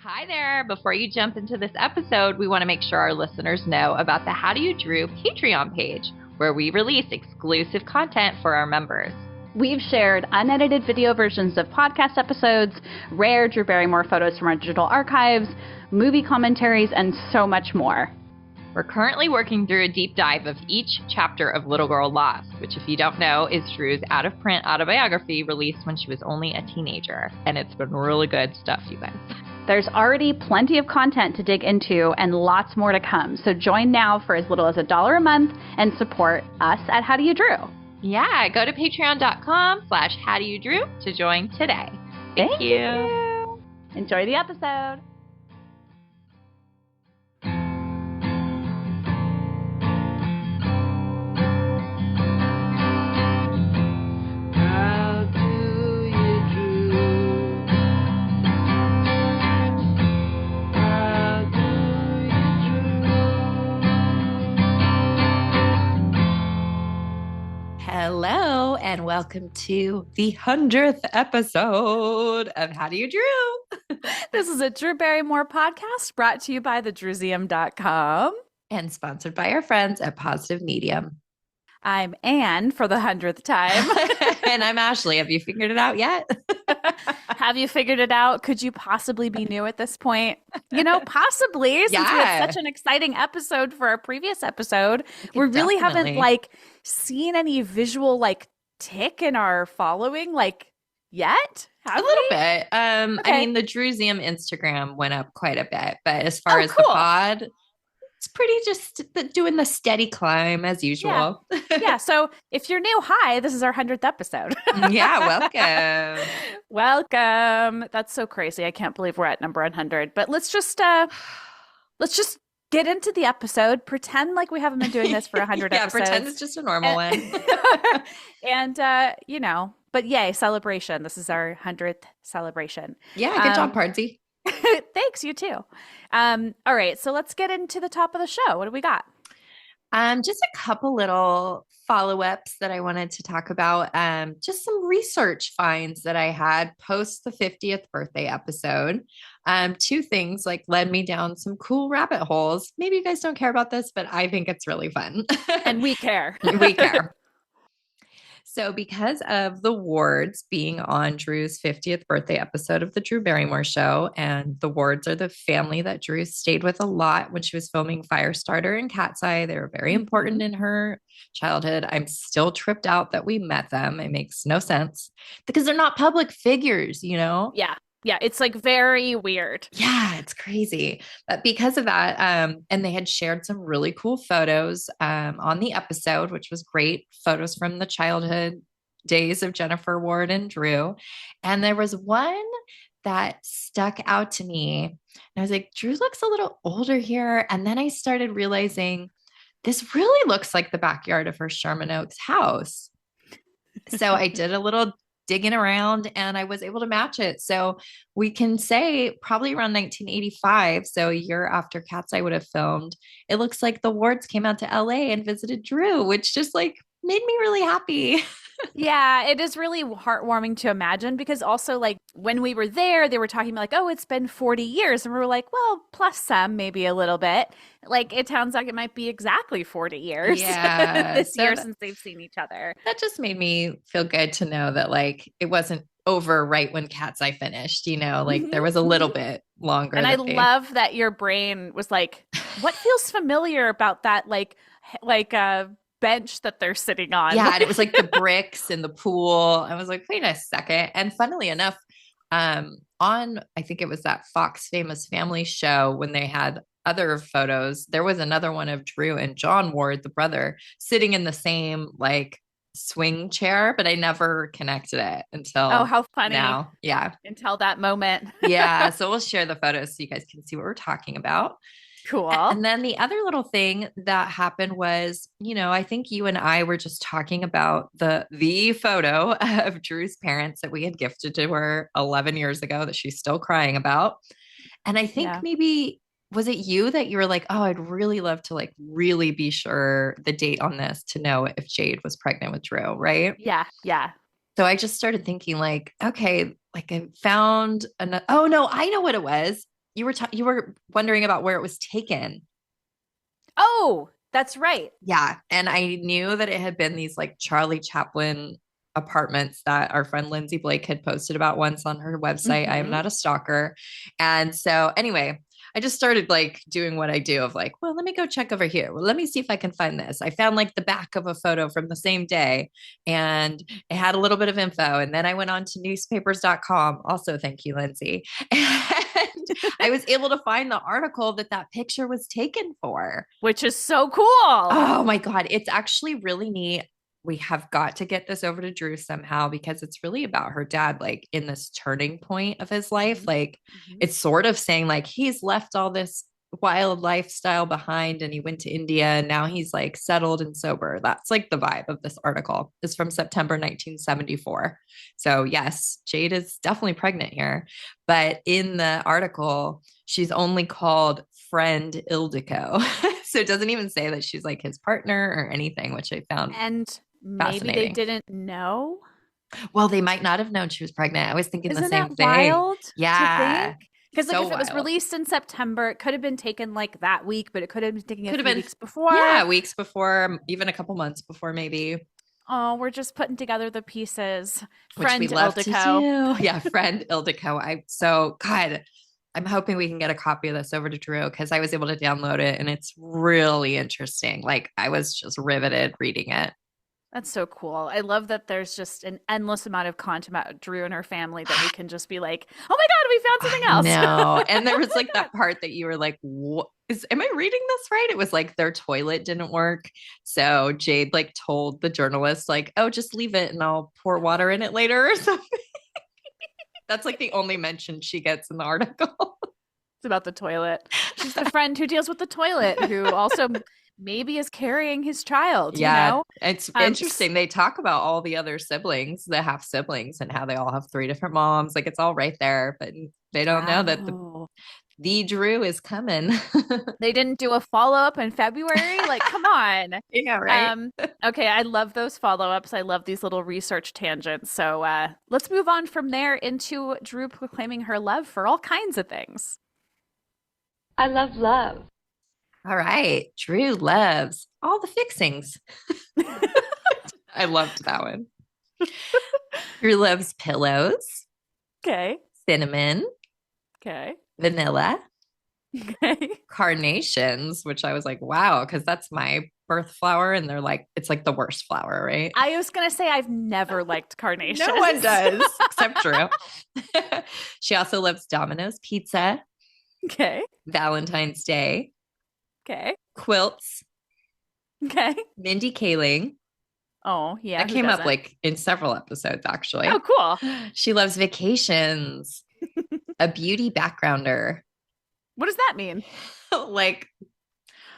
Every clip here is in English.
Hi there. Before you jump into this episode, we want to make sure our listeners know about the How Do You Drew Patreon page, where we release exclusive content for our members. We've shared unedited video versions of podcast episodes, rare Drew Barrymore photos from our digital archives, movie commentaries, and so much more. We're currently working through a deep dive of each chapter of Little Girl Lost, which, if you don't know, is Drew's out-of-print autobiography released when she was only a teenager. And it's been really good stuff, you guys. There's already plenty of content to dig into and lots more to come. So join now for as little as $1 a month and support us at How Do You Drew. Yeah, go to patreon.com/howdoyoudrew to join today. Thank you. Enjoy the episode. Hello, and welcome to the 100th episode of How Do You Drew? This is a Drew Barrymore podcast brought to you by thedrewseum.com. And sponsored by our friends at Positive Medium. I'm Anne for the 100th time. And I'm Ashley. Have you figured it out yet? Have you figured it out? Could you possibly be new at this point? You know, possibly, since we had such an exciting episode for our previous episode. We really haven't seen any visual tick in our following yet. A little bit. Okay. I mean, the Drewseum Instagram went up quite a bit, but as far as cool. the pod, it's pretty just doing the steady climb as usual. Yeah. So if you're new, hi, this is our 100th episode. Yeah, welcome. Welcome. That's so crazy. I can't believe we're at number 100. But let's just get into the episode. Pretend like we haven't been doing this for 100 episodes. Yeah, pretend it's just a normal one. And but yay, celebration. This is our 100th celebration. Yeah, good job, Pardsy. Thanks, you too. All right, so let's get into the top of the show. What do we got? Just a couple little follow-ups that I wanted to talk about. Just some research finds that I had post the 50th birthday episode. Two things led me down some cool rabbit holes. Maybe you guys don't care about this, but I think it's really fun. And we care. We care. So because of the Wards being on Drew's 50th birthday episode of the Drew Barrymore Show, and the Wards are the family that Drew stayed with a lot when she was filming Firestarter and Cat's Eye. They were very important in her childhood. I'm still tripped out that we met them. It makes no sense because they're not public figures, you know? Yeah, it's very weird. Yeah, it's crazy. But because of that, and they had shared some really cool photos on the episode, which was great. Photos from the childhood days of Jennifer Ward and Drew. And there was one that stuck out to me. And I was like, Drew looks a little older here. And then I started realizing this really looks like the backyard of her Sherman Oaks house. So I did a little digging around and I was able to match it. So we can say probably around 1985. So a year after Cat's Eye would have filmed, it looks like the Wards came out to LA and visited Drew, which just made me really happy. Yeah, it is really heartwarming to imagine because also when we were there, they were talking about oh, it's been 40 years. And we were like, well, plus some, maybe a little bit. It sounds like it might be exactly 40 years this year since they've seen each other. That just made me feel good to know that it wasn't over right when Cat's Eye finished, there was a little bit longer. And I love that your brain was what feels familiar about that? Bench that they're sitting on. Yeah, and it was the bricks in the pool. I was like, wait a second. And funnily enough, on I think it was that Fox Famous Family show when they had other photos, there was another one of Drew and John Ward, the brother, sitting in the same swing chair, but I never connected it until how funny now. Yeah. Until that moment. Yeah. So we'll share the photos so you guys can see what we're talking about. Cool. And then the other little thing that happened was, I think you and I were just talking about the photo of Drew's parents that we had gifted to her 11 years ago that she's still crying about. And I think maybe, was it you that you were like, oh, I'd really love to really be sure the date on this to know if Jade was pregnant with Drew, right? Yeah. Yeah. So I just started thinking okay, I found oh no, I know what it was. you were wondering about where it was taken. Oh, that's right. Yeah. And I knew that it had been these like Charlie Chaplin apartments that our friend Lindsay Blake had posted about once on her website. I am not a stalker. And so, anyway, I just started like doing what I do of like, well, let me go check over here. Well, let me see if I can find this. I found like the back of a photo from the same day and it had a little bit of info. And then I went on to newspapers.com. Also, thank you, Lindsay. And I was able to find the article that that picture was taken for. Which is so cool. Oh my God. It's actually really neat. We have got to get this over to Drew somehow because it's really about her dad, like in this turning point of his life. Like it's sort of saying like he's left all this wild lifestyle behind and he went to India and now he's like settled and sober. That's like the vibe of this article. It's from September 1974. So yes, Jade is definitely pregnant here. But in the article, she's only called friend Ildiko. So it doesn't even say that she's like his partner or anything, which I found maybe they didn't know. Well, they might not have known she was pregnant. I was thinking Isn't the same that thing. Wild yeah. Because like if it was released in September, it could have been taken like that week, but it could have been taken a few weeks before. Yeah, weeks before, even a couple months before maybe. Oh, we're just putting together the pieces. Friend Which we love Ildiko. To do. Yeah, friend Ildiko. God, I'm hoping we can get a copy of this over to Drew because I was able to download it and it's really interesting. Like I was just riveted reading it. That's so cool. I love that there's just an endless amount of content about Drew and her family that we can just be like, oh my God, we found something else. No. And there was like that part that you were like, am I reading this right? It was like their toilet didn't work. So Jade like told the journalist like, oh, just leave it and I'll pour water in it later or something. That's like the only mention she gets in the article. It's about the toilet. She's the friend who deals with the toilet who also maybe is carrying his child. Yeah, you know? It's interesting. They talk about all the other siblings, the half siblings, and how they all have 3 different moms. Like it's all right there, but they don't know that the Drew is coming. They didn't do a follow-up in February. Like, come on. Yeah, right. Okay, I love those follow-ups. I love these little research tangents. So let's move on from there into Drew proclaiming her love for all kinds of things. I love love. All right. Drew loves all the fixings. I loved that one. Drew loves pillows. Okay. Cinnamon. Okay. Vanilla. Okay. Carnations, which I was like, wow, because that's my birth flower. And they're like, it's like the worst flower, right? I was going to say I've never liked carnations. No one does, except Drew. She also loves Domino's pizza. Okay. Valentine's Day. Okay. Quilts. Okay. Mindy Kaling. Oh, yeah. That came up like in several episodes, actually. Oh, cool. She loves vacations. A beauty backgrounder. What does that mean? Like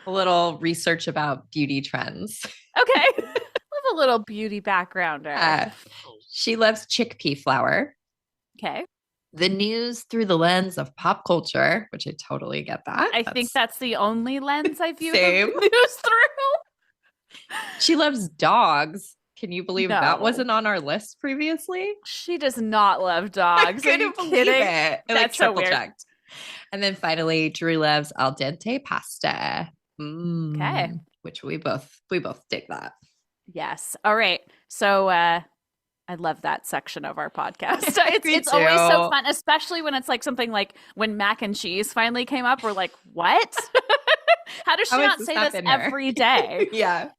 a little research about beauty trends. Okay. Love a little beauty backgrounder. She loves chickpea flour. Okay. The news through the lens of pop culture, which I totally get that. I think that's the only lens I view Same. the news through. She loves dogs. Can you believe that wasn't on our list previously? She does not love dogs. I couldn't believe it. I That's so weird. Checked. And then finally, Drew loves al dente pasta. Okay. Which we both dig that. Yes. All right. So I love that section of our podcast. It's always so fun, especially when it's like something like when mac and cheese finally came up. We're like, what? How does she not say this every day? Yeah.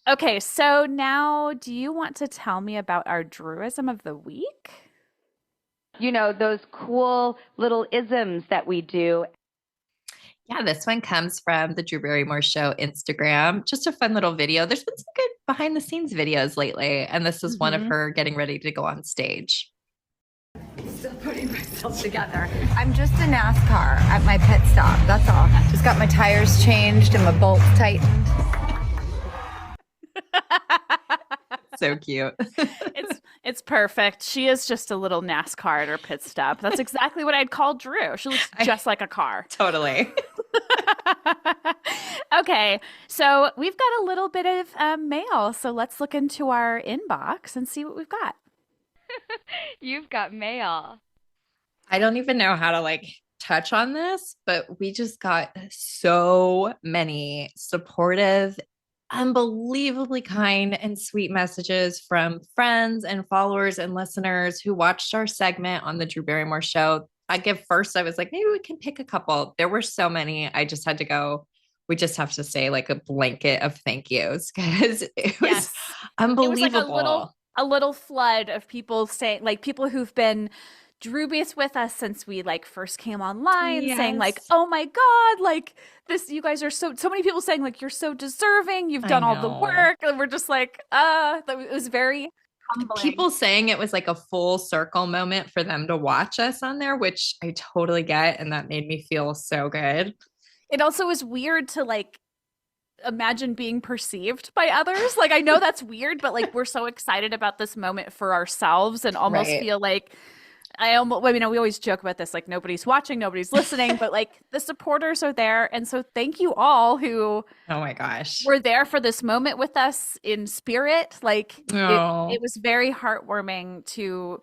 Okay, so now do you want to tell me about our Druism of the week? You know, those cool little isms that we do. Yeah, this one comes from the Drew Barrymore Show Instagram. Just a fun little video. There's been some good behind the scenes videos lately, and this is one of her getting ready to go on stage. Still putting myself together. I'm just a NASCAR at my pit stop. That's all. Just got my tires changed and my bolts tightened. So cute. It's perfect. She is just a little NASCAR at her pit stop. That's exactly what I'd call Drew. She looks just like a car. Totally. Okay, so we've got a little bit of mail. So let's look into our inbox and see what we've got. You've got mail. I don't even know how to like touch on this, but we just got so many supportive, unbelievably kind and sweet messages from friends and followers and listeners who watched our segment on the Drew Barrymore show. I was like, maybe we can pick a couple. There were so many. I just had to go. We just have to say like a blanket of thank yous because it was unbelievable. It was like a little flood of people saying, like, people who've been Drewbies with us since we like first came online, saying like, oh my God, like this, you guys are so many people saying like, you're so deserving, you've done all the work. And we're just like, it was very humbling. People saying it was like a full circle moment for them to watch us on there, which I totally get. And that made me feel so good. It also was weird to like imagine being perceived by others. Like, I know that's weird, but like, we're so excited about this moment for ourselves and almost feel like, we always joke about this, like nobody's watching, nobody's listening, but like the supporters are there. And so thank you all who, oh my gosh, were there for this moment with us in spirit. Like it was very heartwarming to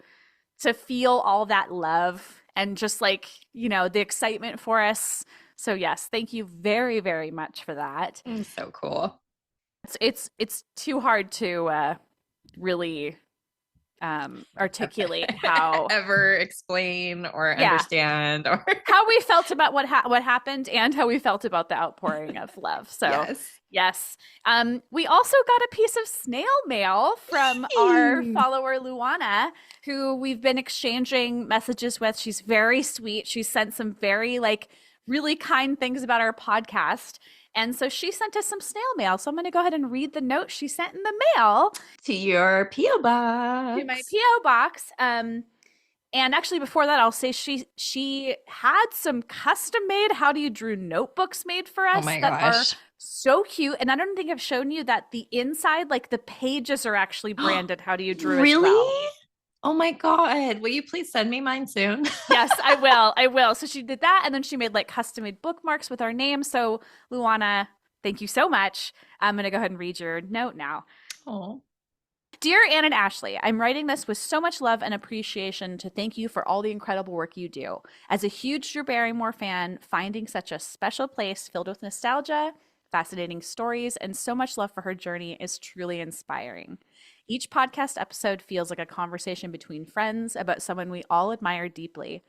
feel all that love and just like, the excitement for us. So yes, thank you very, very much for that. So cool. It's too hard to really articulate how ever explain or understand or how we felt about what happened and how we felt about the outpouring of love. So yes. We also got a piece of snail mail from our follower Luana, who we've been exchanging messages with. She's very sweet. She sent some very like really kind things about our podcast. And so she sent us some snail mail. So I'm going to go ahead and read the note she sent in the mail. To your P.O. box. To my P.O. box. And actually before that, I'll say she had some custom made How Do You Drew notebooks made for us that are so cute. And I don't think I've shown you that the inside, like the pages are actually branded How Do You Drew really? as well. Oh my God. Will you please send me mine soon? Yes, I will. So she did that. And then she made like custom made bookmarks with our name. So Luana, thank you so much. I'm going to go ahead and read your note now. Oh. Dear Anne and Ashley, I'm writing this with so much love and appreciation to thank you for all the incredible work you do. As a huge Drew Barrymore fan, finding such a special place filled with nostalgia, fascinating stories, and so much love for her journey is truly inspiring. Each podcast episode feels like a conversation between friends about someone we all admire deeply.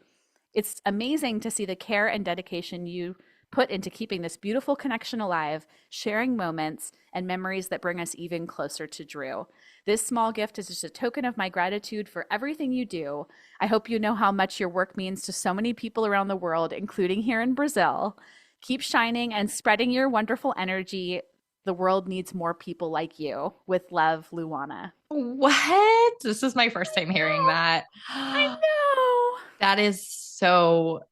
It's amazing to see the care and dedication you put into keeping this beautiful connection alive, sharing moments and memories that bring us even closer to Drew. This small gift is just a token of my gratitude for everything you do. I hope you know how much your work means to so many people around the world, including here in Brazil. Keep shining and spreading your wonderful energy. The world needs more people like you. With love, Luana. What? This is my first time hearing that. I know. That's so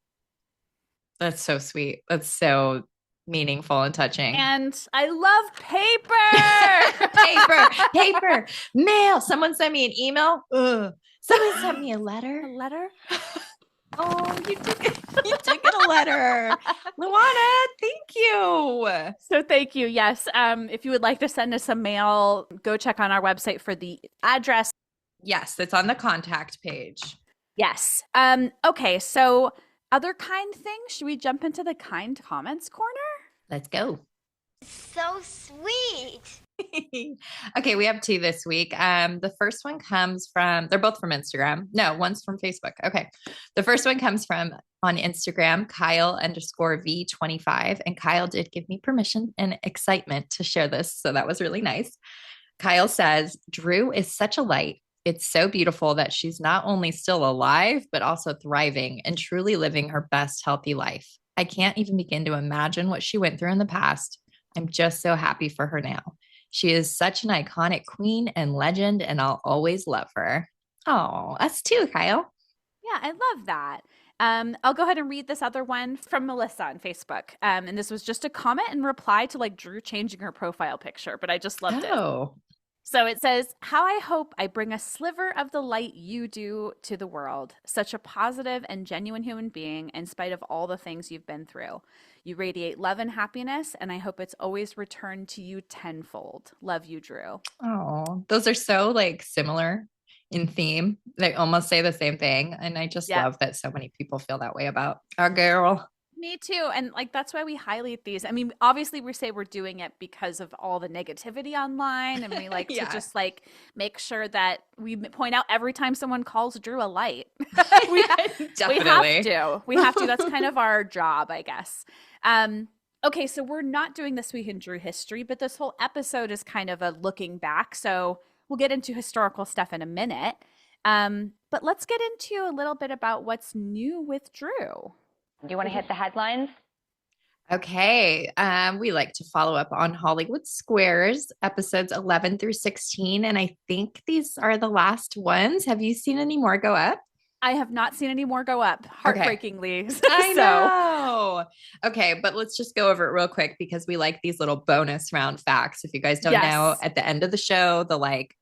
sweet. That's so meaningful and touching. And I love paper. paper, mail. Someone sent me an email. Someone sent me a letter. A letter? Oh, you did get a letter. Luana, thank you. So thank you. Yes. If you would like to send us some mail, go check on our website for the address. Yes, it's on the contact page. Yes. Okay, so other kind things. Should we jump into the kind comments corner? Let's go. So sweet. Okay, we have two this week. The first one comes from, they're both from Instagram. No, one's from Facebook. Okay. The first one comes from on Instagram, Kyle_V25. And Kyle did give me permission and excitement to share this. So that was really nice. Kyle says, Drew is such a light. It's so beautiful that she's not only still alive, but also thriving and truly living her best healthy life. I can't even begin to imagine what she went through in the past. I'm just so happy for her now. She is such an iconic queen and legend, and I'll always love her. Oh, us too, Kyle. Yeah, I love that. I'll go ahead and read this other one from Melissa on Facebook. And this was just a comment and reply to like Drew changing her profile picture, but I just loved it. So it says, how I hope I bring a sliver of the light you do to the world. Such a positive and genuine human being in spite of all the things you've been through. You radiate love and happiness, and I hope it's always returned to you tenfold. Love you, Drew. Oh, those are so like similar in theme. They almost say the same thing. And I just love that so many people feel that way about our girl. Me too. And like, that's why we highlight these. I mean, obviously we say we're doing it because of all the negativity online. And we like to just like make sure that we point out every time someone calls Drew a light. we have to. We have to. That's kind of our job, I guess. Okay, so we're not doing This Week in Drew history, but this whole episode is kind of a looking back. So we'll get into historical stuff in a minute. But let's get into a little bit about what's new with Drew. Do you want to hit the headlines? Okay. We like to follow up on Hollywood Squares, episodes 11 through 16. And I think these are the last ones. Have you seen any more go up? I have not seen any more go up, heartbreakingly. Okay. I know. Okay, but let's just go over it real quick because we like these little bonus round facts. If you guys don't know, at the end of the show, the like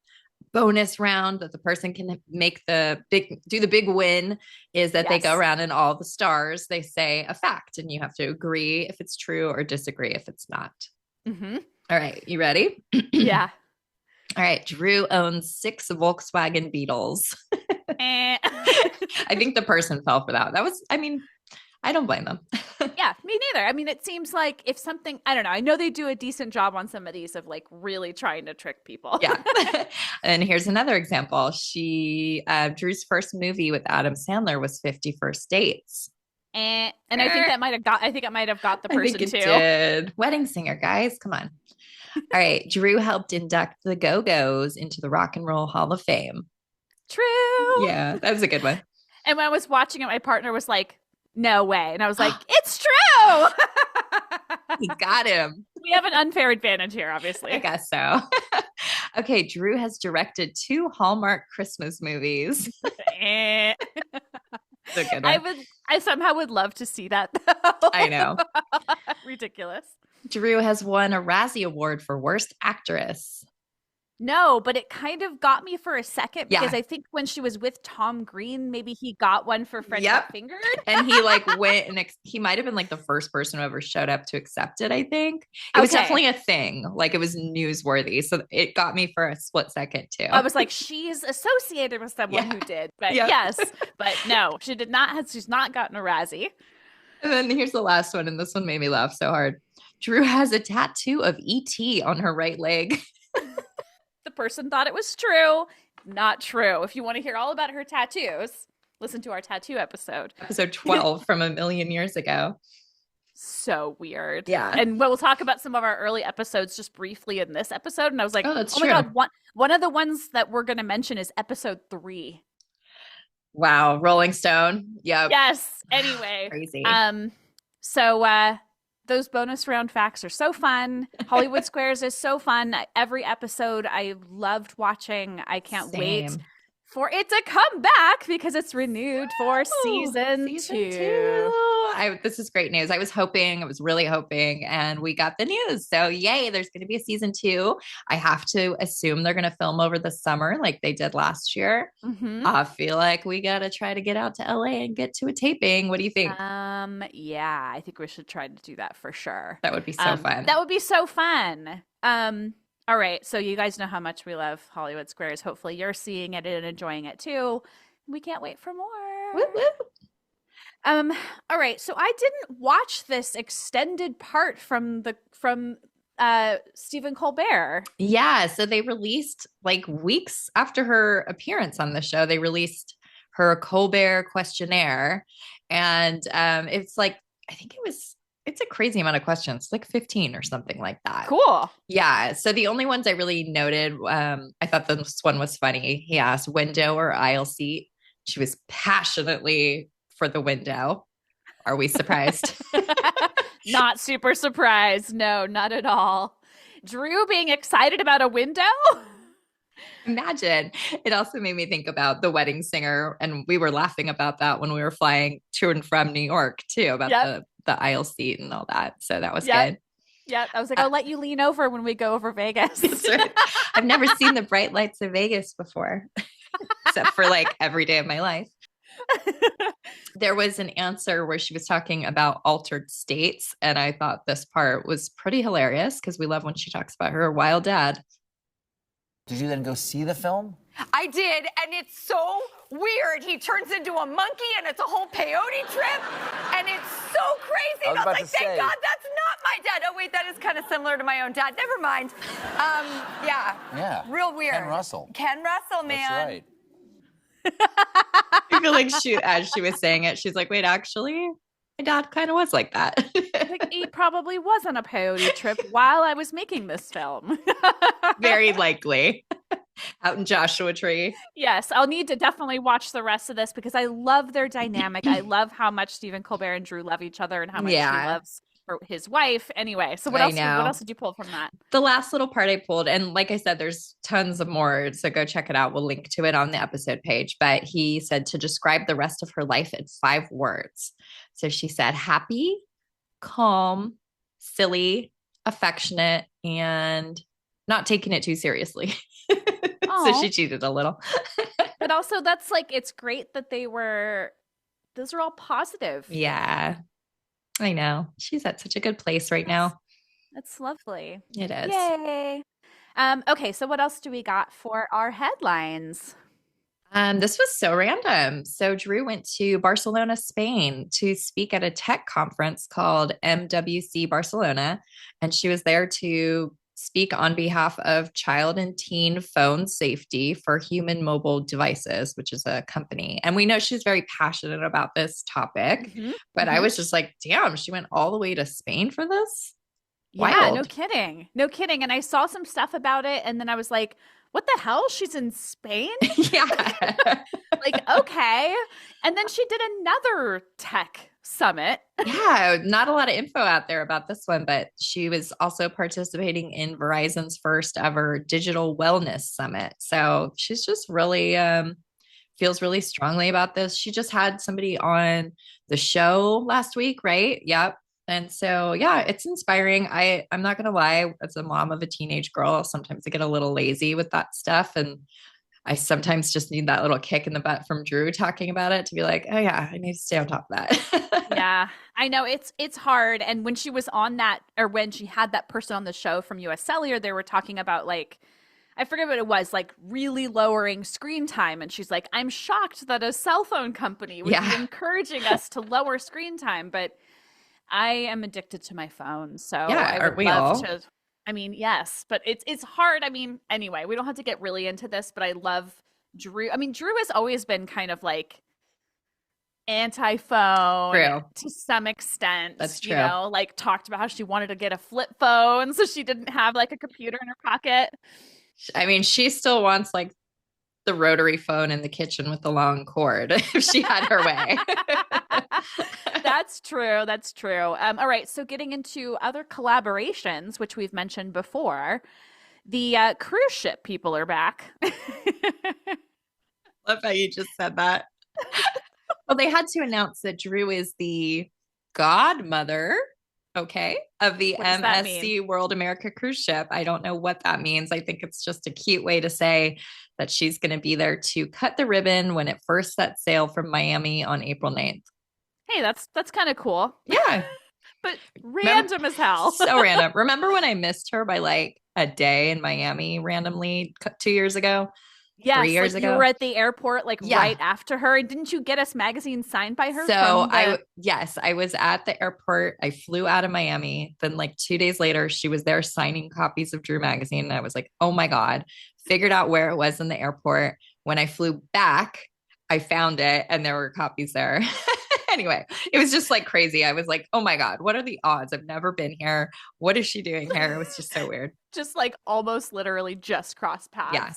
bonus round that the person can make do the big win is that they go around and all the stars, they say a fact and you have to agree if it's true or disagree if it's not. Mm-hmm. All right. You ready? Yeah. All right. Drew owns 6 Volkswagen Beetles. I think the person fell for that. I don't blame them. Yeah, me neither. I mean, it seems like if something, I don't know, I know they do a decent job on some of these of like really trying to trick people. Yeah. And here's another example. Drew's first movie with Adam Sandler was 50 First Dates. And I think it might have got the person too. Did. Wedding Singer, guys. Come on. All right. Drew helped induct the Go-Go's into the Rock and Roll Hall of Fame. True. Yeah, that was a good one. And when I was watching it, my partner was like, no way. And I was like, it's true. He got him. We have an unfair advantage here, obviously. I guess so. Okay, Drew has directed 2 Hallmark Christmas movies. I somehow would love to see that, though. I know. Ridiculous. Drew has won a Razzie Award for Worst Actress. No, but it kind of got me for a second because I think when she was with Tom Green, maybe he got one for Fred Got Fingered. And he like went and he might have been like the first person who ever showed up to accept it, I think. It was definitely a thing. Like it was newsworthy. So it got me for a split second too. I was like, she's associated with someone who did. But yes, but no, she did not. She's not gotten a Razzie. And then here's the last one. And this one made me laugh so hard. Drew has a tattoo of E.T. on her right leg. The person thought it was true. Not true. If you want to hear all about her tattoos, listen to our tattoo episode. Episode 12 from a million years ago. So weird. Yeah. And we'll talk about some of our early episodes just briefly in this episode. And I was like, oh my God, one of the ones that we're going to mention is episode 3. Wow. Rolling Stone. Yeah. Yes. Anyway. Crazy. So those bonus round facts are so fun. Hollywood Squares is so fun. Every episode I loved watching. I can't wait for it to come back because it's renewed for season 2. This is great news. I was really hoping, and we got the news. So yay, there's going to be a season 2. I have to assume they're going to film over the summer like they did last year. Mm-hmm. I feel like we got to try to get out to LA and get to a taping. What do you think? Yeah, I think we should try to do that for sure. That would be so fun. That would be so fun. All right, so you guys know how much we love Hollywood Squares. Hopefully you're seeing it and enjoying it too. We can't wait for more. Woo woo. All right, so I didn't watch this extended part from Stephen Colbert. Yeah, so they released like weeks after her appearance on the show, they released her Colbert questionnaire. And it's like, I think it's a crazy amount of questions, like 15 or something like that. Cool. Yeah. So the only ones I really noted, I thought this one was funny. He asked window or aisle seat. She was passionately for the window. Are we surprised? Not super surprised. No, not at all. Drew being excited about a window? Imagine. It also made me think about The Wedding Singer. And we were laughing about that when we were flying to and from New York too, about the aisle seat and all that. So that was good. Yeah. I was like, I'll let you lean over when we go over Vegas. That's right. I've never seen the bright lights of Vegas before, except for like every day of my life. There was an answer where she was talking about altered states. And I thought this part was pretty hilarious because we love when she talks about her wild dad. Did you then go see the film? I did, and it's so weird. He turns into a monkey, and it's a whole peyote trip, and it's so crazy. And I was like, thank God that's not my dad. Oh, wait, that is kind of similar to my own dad. Never mind. Yeah, real weird. Ken Russell. Ken Russell, man. That's right. I feel like as she was saying it, she's like, wait, actually, my dad kind of was like that. Like, he probably was on a peyote trip while I was making this film. Very likely. Out in Joshua Tree. Yes, I'll need to definitely watch the rest of this because I love their dynamic. I love how much Stephen Colbert and Drew love each other and how much he loves his wife. Anyway, so what else did you pull from that? The last little part I pulled, and like I said, there's tons of more, so go check it out. We'll link to it on the episode page. But he said to describe the rest of her life in 5 words. So she said happy, calm, silly, affectionate, and not taking it too seriously. So she cheated a little. But also that's like, it's great that those are all positive. Yeah, I know. She's at such a good place right now. That's lovely. It is. Yay. Okay, so what else do we got for our headlines? This was so random. So Drew went to Barcelona, Spain to speak at a tech conference called MWC Barcelona. And she was there to speak on behalf of child and teen phone safety for Human Mobile Devices, which is a company. And we know she's very passionate about this topic, but I was just like, damn, she went all the way to Spain for this? Yeah, Wild. no kidding. No kidding. And I saw some stuff about it and then I was like, what the hell? She's in Spain? Yeah. Like, okay. And then she did another tech summit. Yeah, not a lot of info out there about this one, but she was also participating in Verizon's first ever digital wellness summit. So she's just really feels really strongly about this. She just had somebody on the show last week, right? Yep. And so, yeah, it's inspiring. I'm not going to lie, as a mom of a teenage girl, sometimes I get a little lazy with that stuff. And I sometimes just need that little kick in the butt from Drew talking about it to be like, oh yeah, I need to stay on top of that. Yeah, I know it's hard. And when she was on that, or when she had that person on the show from US Cellular, they were talking about like, I forget what it was, like really lowering screen time. And she's like, I'm shocked that a cell phone company would be encouraging us to lower screen time. But I am addicted to my phone. So I would love to. I mean, yes, but it's hard. I mean, anyway, we don't have to get really into this, but I love Drew. I mean, Drew has always been kind of like anti-phone to some extent. That's true. You know, like talked about how she wanted to get a flip phone so she didn't have like a computer in her pocket. I mean, she still wants like the rotary phone in the kitchen with the long cord if she had her way. That's true. That's true. All right. So getting into other collaborations, which we've mentioned before, the cruise ship people are back. Love how you just said that. Well, they had to announce that Drew is the godmother, of the MSC World America cruise ship. I don't know what that means. I think it's just a cute way to say that she's going to be there to cut the ribbon when it first sets sail from Miami on April 9th. Hey, that's kind of cool. Yeah. But random as hell. So random. Remember when I missed her by like a day in Miami randomly 2 years ago? Yes, 3 years ago. You were at the airport right after her. And didn't you get us magazines signed by her? So I was at the airport. I flew out of Miami. Then like 2 days later, she was there signing copies of Drew magazine. And I was like, oh my God, figured out where it was in the airport. When I flew back, I found it and there were copies there. Anyway, it was just like crazy. I was like, oh my God, what are the odds? I've never been here. What is she doing here? It was just so weird. Just like almost literally just crossed paths. Yeah.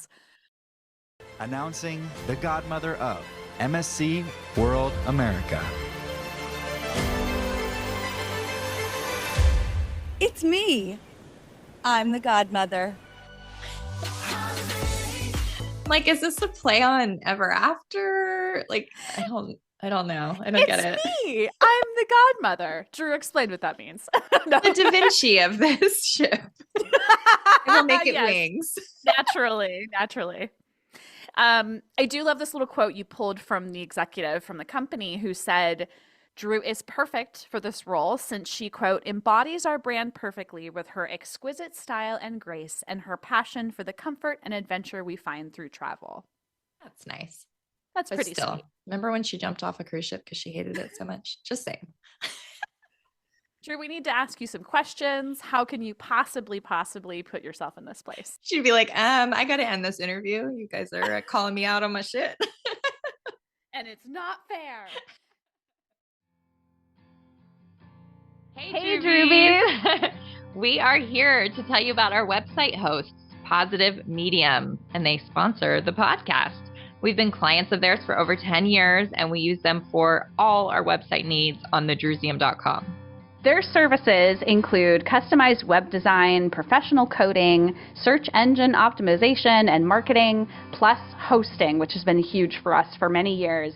Announcing the godmother of MSC World America. It's me. I'm the godmother. Like, is this a play on Ever After? Like, I don't know. I don't get it. It's me. I'm the godmother. Drew, explain what that means. No. The Da Vinci of this ship. I will make it wings. Naturally. I do love this little quote you pulled from the executive from the company who said, Drew is perfect for this role since she, quote, embodies our brand perfectly with her exquisite style and grace and her passion for the comfort and adventure we find through travel. That's nice. That's but pretty still, sweet. Remember when she jumped off a cruise ship because she hated it so much? Just saying. Drew, we need to ask you some questions. How can you possibly put yourself in this place? She'd be like, I got to end this interview. You guys are calling me out on my shit. And it's not fair. Hey, Drewbies. We are here to tell you about our website hosts, Positive Medium, and they sponsor the podcast. We've been clients of theirs for over 10 years, and we use them for all our website needs on thedrewsium.com. Their services include customized web design, professional coding, search engine optimization and marketing, plus hosting, which has been huge for us for many years.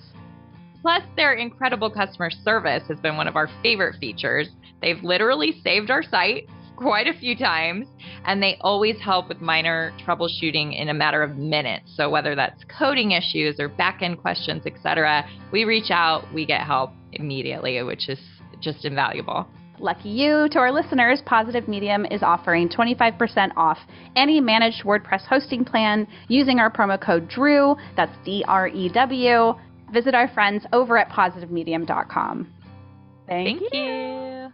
Plus, their incredible customer service has been one of our favorite features. They've literally saved our site quite a few times, and they always help with minor troubleshooting in a matter of minutes. So whether that's coding issues or back-end questions, etc., we reach out, we get help immediately, which is just invaluable. Lucky you. To our listeners, Positive Medium is offering 25% off any managed WordPress hosting plan using our promo code DREW. That's DREW. Visit our friends over at positivemedium.com. Thank you.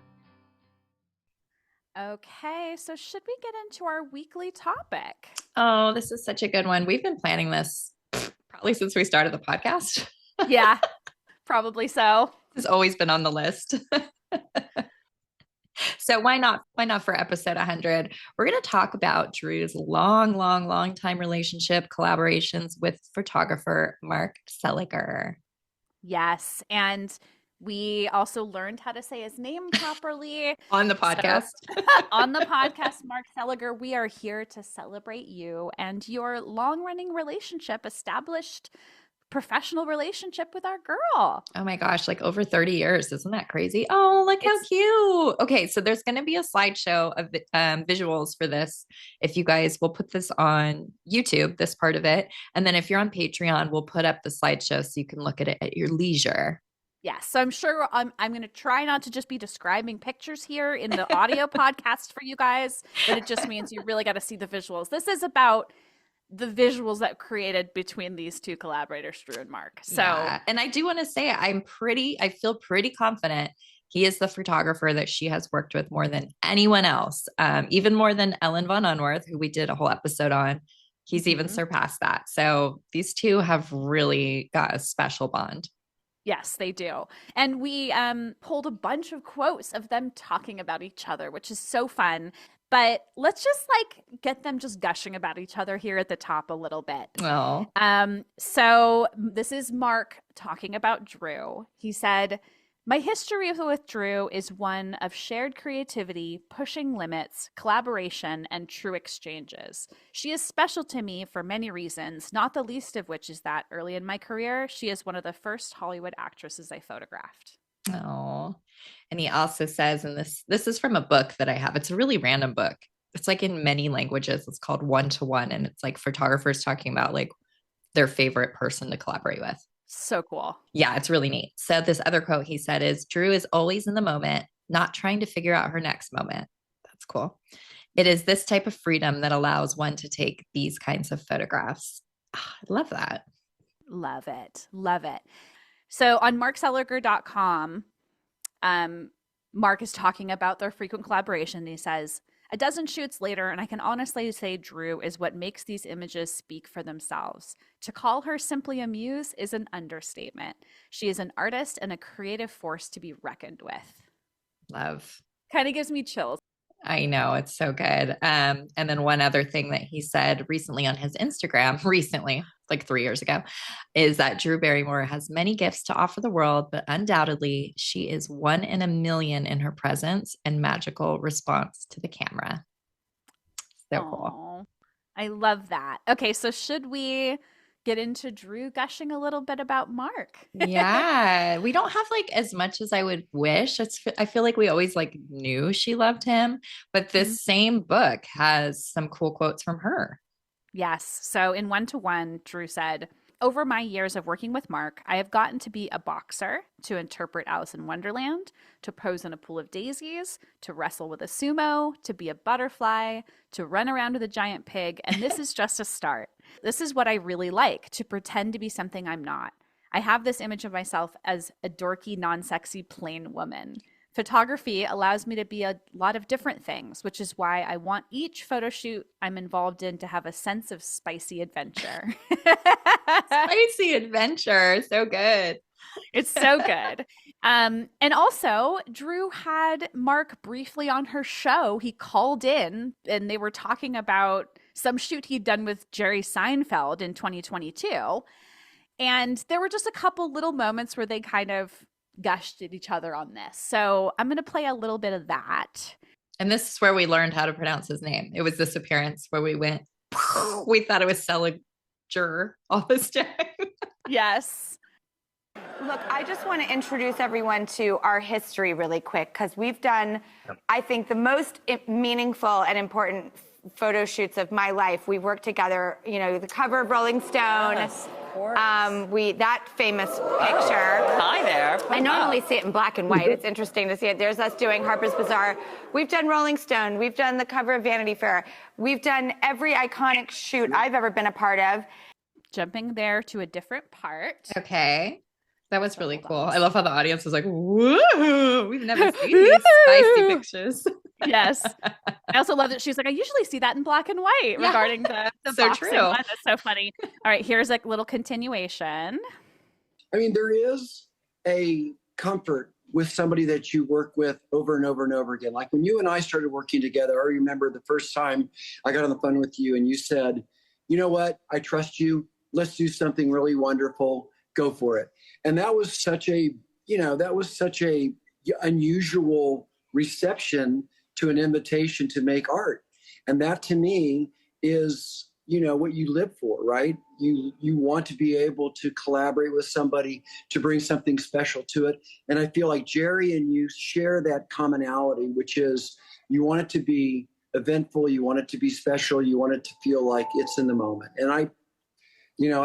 Okay, so should we get into our weekly topic? Oh, this is such a good one. We've been planning this probably since we started the podcast. Yeah, probably so. It's always been on the list. So why not for episode 100? We're going to talk about Drew's long time relationship collaborations with photographer Mark Seliger. Yes, and we also learned how to say his name properly. On the podcast. So, on the podcast, Mark Seliger, we are here to celebrate you and your long-running relationship, established professional relationship with our girl. Oh my gosh, like over 30 years. Isn't that crazy? Oh, look how cute. Okay, so there's going to be a slideshow of visuals for this. If you guys, we'll put this on YouTube, this part of it. And then if you're on Patreon, we'll put up the slideshow so you can look at it at your leisure. Yes, so I'm sure I'm going to try not to just be describing pictures here in the audio podcast for you guys, but it just means you really got to see the visuals. This is about the visuals that created between these two collaborators, Drew and Mark. So, yeah. And I do want to say, I feel pretty confident he is the photographer that she has worked with more than anyone else, even more than Ellen von Unworth, who we did a whole episode on. He's even surpassed that. So these two have really got a special bond. Yes, they do. And we pulled a bunch of quotes of them talking about each other, which is so fun. But let's just get them just gushing about each other here at the top a little bit. Oh. So this is Mark talking about Drew. He said, "My history with Drew is one of shared creativity, pushing limits, collaboration, and true exchanges. She is special to me for many reasons, not the least of which is that early in my career, she is one of the first Hollywood actresses I photographed." Oh, and he also says, and this is from a book that I have. It's a really random book. It's like in many languages. It's called One to One, and it's like photographers talking about like their favorite person to collaborate with. So cool. Yeah, it's really neat. So this other quote he said is, "Drew is always in the moment, not trying to figure out her next moment." That's cool. "It is this type of freedom that allows one to take these kinds of photographs." Oh, I love that. Love it. Love it. So on markseliger.com, Mark is talking about their frequent collaboration. He says, "A dozen shoots later, and I can honestly say Drew is what makes these images speak for themselves. To call her simply a muse is an understatement. She is an artist and a creative force to be reckoned with." Love. Kind of gives me chills. I know, it's so good. And then one other thing that he said recently on his Instagram, like 3 years ago, is that Drew Barrymore has many gifts to offer the world, but undoubtedly she is one in a million in her presence and magical response to the camera. So cool. I love that. Okay, so should we get into Drew gushing a little bit about Mark? Yeah, we don't have like as much as I would wish. I feel like we always like knew she loved him, but this same book has some cool quotes from her. Yes. So in One to One, Drew said, Over my years of working with Mark, I have gotten to be a boxer, to interpret Alice in Wonderland, to pose in a pool of daisies, to wrestle with a sumo, to be a butterfly, to run around with a giant pig, and this is just a start. This is what I really like, to pretend to be something I'm not. I have this image of myself as a dorky, non-sexy, plain woman. Photography allows me to be a lot of different things, which is why I want each photo shoot I'm involved in to have a sense of spicy adventure. Spicy adventure. So good. It's so good. And also, Drew had Mark briefly on her show. He called in and they were talking about some shoot he'd done with Jerry Seinfeld in 2022. And there were just a couple little moments where they kind of gushed at each other on this. So I'm going to play a little bit of that. And this is where we learned how to pronounce his name. It was this appearance where we went, we thought it was Seliger all this time. Yes. Look, I just want to introduce everyone to our history really quick because we've done, I think, the most meaningful and important photo shoots of my life. We worked together, you know, the cover of Rolling Stone. Yes, of course. That famous picture. Hi there. I normally see it in black and white. It's interesting to see it. There's us doing Harper's Bazaar. We've done Rolling Stone. We've done the cover of Vanity Fair. We've done every iconic shoot I've ever been a part of. Jumping there to a different part. Okay. That was really cool. I love how the audience was like, whoa, we've never seen these spicy pictures. Yes. I also love that she's like, I usually see that in black and white regarding the so boxing true. one. That's so funny. All right, here's a little continuation. I mean, there is a comfort with somebody that you work with over and over and over again. Like when you and I started working together, I remember the first time I got on the phone with you and you said, you know what, I trust you. Let's do something really wonderful. Go for it. And that was such a, unusual reception to an invitation to make art. And that to me is, what you live for, right? You want to be able to collaborate with somebody to bring something special to it. And I feel like Jerry and you share that commonality, which is you want it to be eventful, you want it to be special, you want it to feel like it's in the moment. And I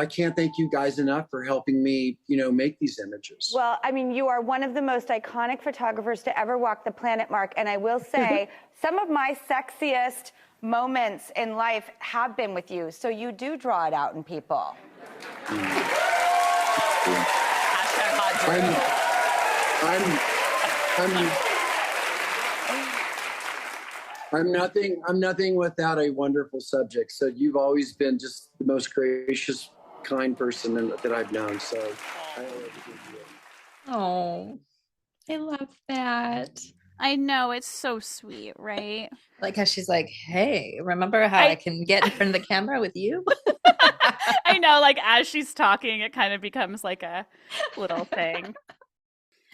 can't thank you guys enough for helping me, make these images. Well, I mean, you are one of the most iconic photographers to ever walk the planet, Mark. And I will say, some of my sexiest moments in life have been with you. So you do draw it out in people. I'm nothing without a wonderful subject. So you've always been just the most gracious, kind person that I've known. So I love you. Oh, I love that. I know, it's so sweet, right? Like how she's like, hey, remember how I can get in front of the camera with you? I know, like as she's talking, it kind of becomes like a little thing.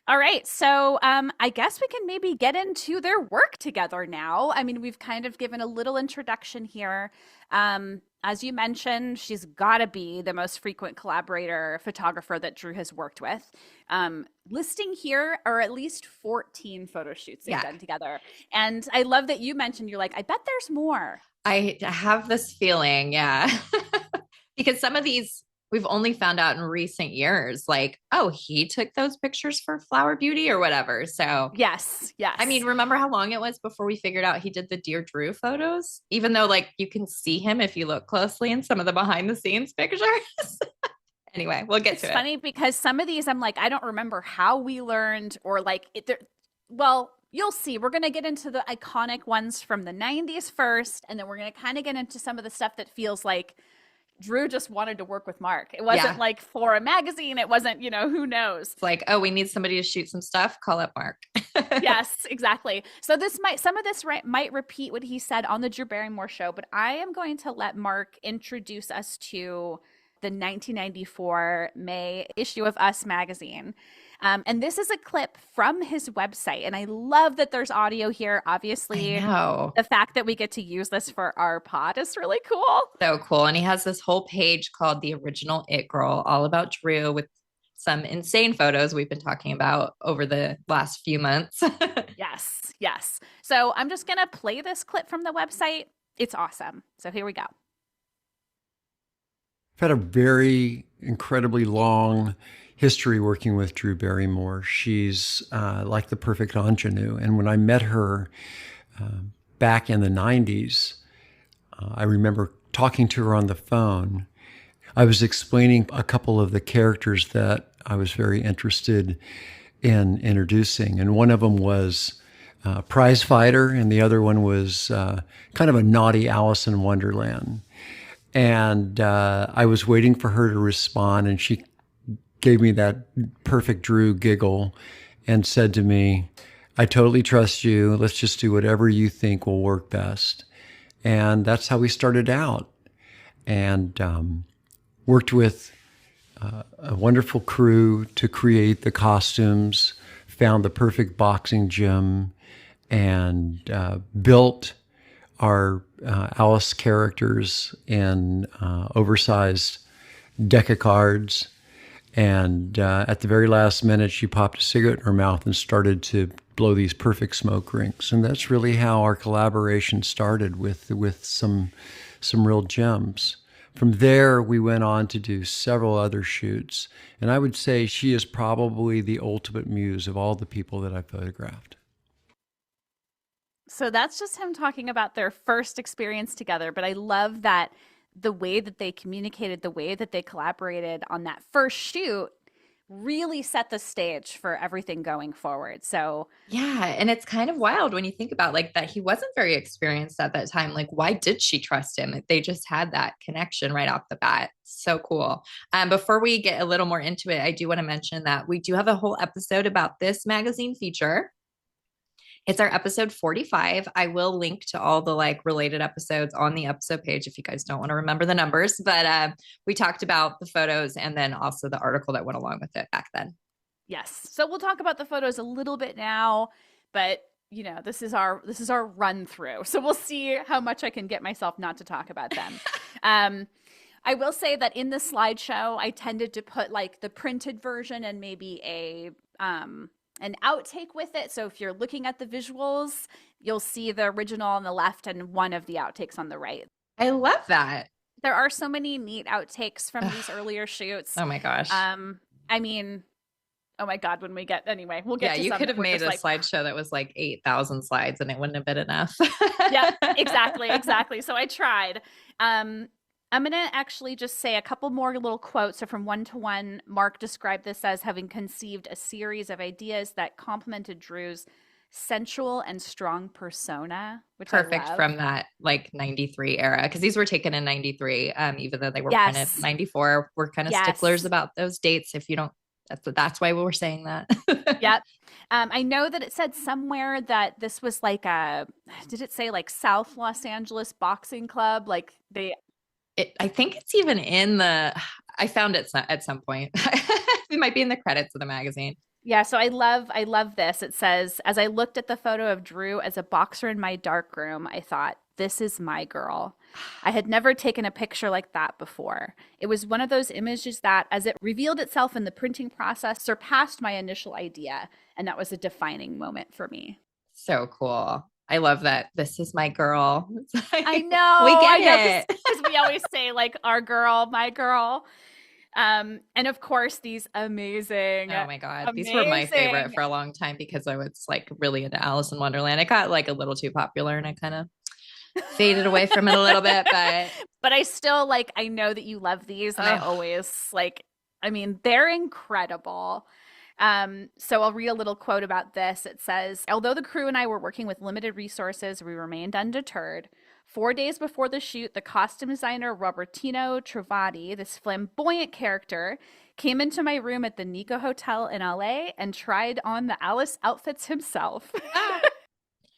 All right, so I guess we can maybe get into their work together now. I mean, we've kind of given a little introduction here. As you mentioned, she's got to be the most frequent collaborator photographer that Drew has worked with. Listing here are at least 14 photo shoots they've done together. And I love that you mentioned, you're like, I bet there's more. I have this feeling, because some of these we've only found out in recent years, like, oh, he took those pictures for Flower Beauty or whatever. So yes. I mean, remember how long it was before we figured out he did the Dear Drew photos? Even though like you can see him if you look closely in some of the behind the scenes pictures. Anyway, we'll get to it. It's funny because some of these I'm like, I don't remember how we learned or like well, you'll see. We're going to get into the iconic ones from the 90s first, and then we're going to kind of get into some of the stuff that feels like Drew just wanted to work with Mark. It wasn't like for a magazine. It wasn't, who knows? It's like, oh, we need somebody to shoot some stuff. Call up Mark. Yes, exactly. So some of this might repeat what he said on the Drew Barrymore show, but I am going to let Mark introduce us to the 1994 May issue of Us magazine. And this is a clip from his website. And I love that there's audio here. Obviously, the fact that we get to use this for our pod is really cool. So cool. And he has this whole page called The Original It Girl, all about Drew with some insane photos we've been talking about over the last few months. Yes. So I'm just going to play this clip from the website. It's awesome. So here we go. had a very incredibly long history working with Drew Barrymore. She's like the perfect ingenue. And when I met her back in the 90s, I remember talking to her on the phone. I was explaining a couple of the characters that I was very interested in introducing. And one of them was prize fighter, and the other one was kind of a naughty Alice in Wonderland. And I was waiting for her to respond, and she gave me that perfect Drew giggle and said to me, "I totally trust you. Let's just do whatever you think will work best." And that's how we started out, and worked with a wonderful crew to create the costumes, found the perfect boxing gym, and built our Alice characters in oversized deck of cards. And at the very last minute, she popped a cigarette in her mouth and started to blow these perfect smoke rings. And that's really how our collaboration started, with some real gems. From there, we went on to do several other shoots. And I would say she is probably the ultimate muse of all the people that I photographed. So that's just him talking about their first experience together. But I love that the way that they communicated, the way that they collaborated on that first shoot really set the stage for everything going forward. So yeah, and it's kind of wild when you think about like that he wasn't very experienced at that time. Like, why did she trust him? They just had that connection right off the bat. So cool. Before we get a little more into it, I do want to mention that we do have a whole episode about this magazine feature. It's our episode 45. I will link to all the like related episodes on the episode page if you guys don't want to remember the numbers. But we talked about the photos and then also the article that went along with it back then. Yes. So we'll talk about the photos a little bit now, but you know, this is our run through. So we'll see how much I can get myself not to talk about them. I will say that in the slideshow, I tended to put like the printed version and maybe an outtake with it. So if you're looking at the visuals, you'll see the original on the left and one of the outtakes on the right. I love that. There are so many neat outtakes from these earlier shoots. Oh my gosh. I mean, oh my God, when we get, anyway, we'll get to you could have made a slideshow that was like 8,000 slides and it wouldn't have been enough. Yeah, exactly. So I tried. I'm going to actually just say a couple more little quotes. So from One to One, Mark described this as having conceived a series of ideas that complemented Drew's sensual and strong persona, which perfect from that like 93 era, because these were taken in 93, even though they were printed 94. We're kind of sticklers about those dates. If you don't, that's why we were saying that. Yep. I know that it said somewhere that this was like did it say like South Los Angeles Boxing Club? Like I think it's even I found it at some point. It might be in the credits of the magazine. Yeah, so I love this. It says, as I looked at the photo of Drew as a boxer in my darkroom, I thought, this is my girl. I had never taken a picture like that before. It was one of those images that, as it revealed itself in the printing process, surpassed my initial idea. And that was a defining moment for me. So cool. I love that. This is my girl. Like, I know. We get it. Because we always say like our girl, my girl. And of course, these amazing. Oh my God. These were my favorite for a long time because I was like really into Alice in Wonderland. It got like a little too popular and I kind of faded away from it a little bit, but I still like, I know that you love these and I always like, I mean, they're incredible. So I'll read a little quote about this. It says, although the crew and I were working with limited resources, we remained undeterred. 4 days before the shoot, the costume designer Robertino Trovati, this flamboyant character, came into my room at the Nico Hotel in LA and tried on the Alice outfits himself.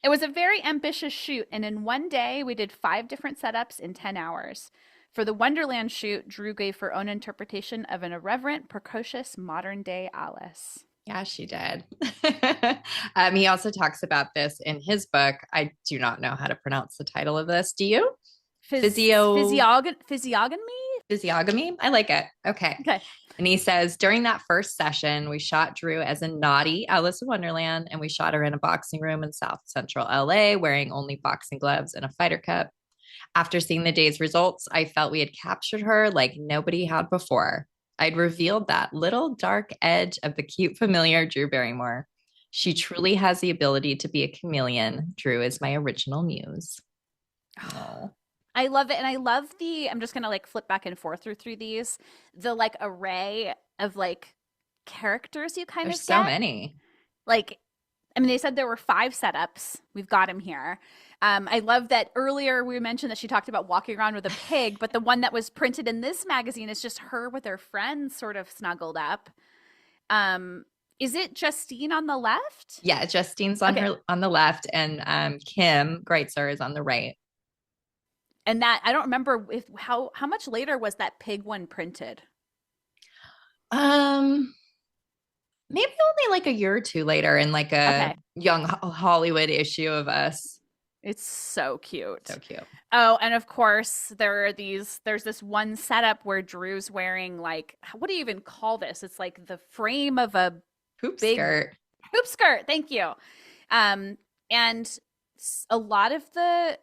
It was a very ambitious shoot, and in one day, we did 5 different setups in 10 hours. For the Wonderland shoot, Drew gave her own interpretation of an irreverent, precocious, modern-day Alice. Yeah, she did. He also talks about this in his book. I do not know how to pronounce the title of this. Do you? Physiognomy? Physiognomy? I like it. Okay. And he says, during that first session, we shot Drew as a naughty Alice in Wonderland, and we shot her in a boxing room in South Central LA, wearing only boxing gloves and a fighter cup. After seeing the day's results, I felt we had captured her like nobody had before. I'd revealed that little dark edge of the cute, familiar Drew Barrymore. She truly has the ability to be a chameleon. Drew is my original muse. Oh. I love it. And I love I'm just going to like flip back and forth through these, the like array of like characters you kind There's of so get. many. Like, I mean, they said there were 5 setups. We've got him here. I love that earlier we mentioned that she talked about walking around with a pig, but the one that was printed in this magazine is just her with her friends sort of snuggled up. Is it Justine on the left? Yeah, Justine's on the left, and Kim Greitzer is on the right. And that, I don't remember how much later was that pig one printed? Maybe only like a year or two later in like a young Hollywood issue of Us. It's so cute. So cute. Oh, and of course there's this one setup where Drew's wearing like, what do you even call this? It's like the frame of a hoop skirt. Hoop skirt. Thank you. And a lot of the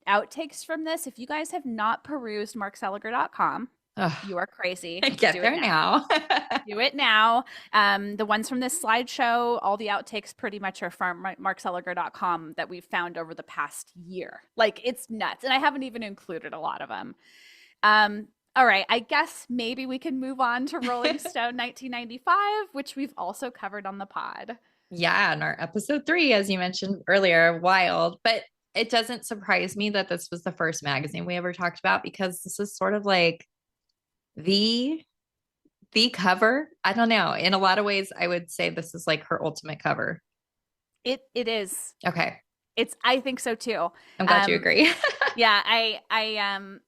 outtakes from this, if you guys have not perused markseliger.com, you are crazy. Get there now. Do it now. The ones from this slideshow, all the outtakes pretty much are from markseliger.com that we've found over the past year. Like, it's nuts. And I haven't even included a lot of them. All right. I guess maybe we can move on to Rolling Stone 1995, which we've also covered on the pod. Yeah. In our episode 3, as you mentioned earlier, wild. But it doesn't surprise me that this was the first magazine we ever talked about, because this is sort of like the cover. I don't know. In a lot of ways, I would say this is like her ultimate cover. It is. Okay. I think so too. I'm glad you agree. Yeah, I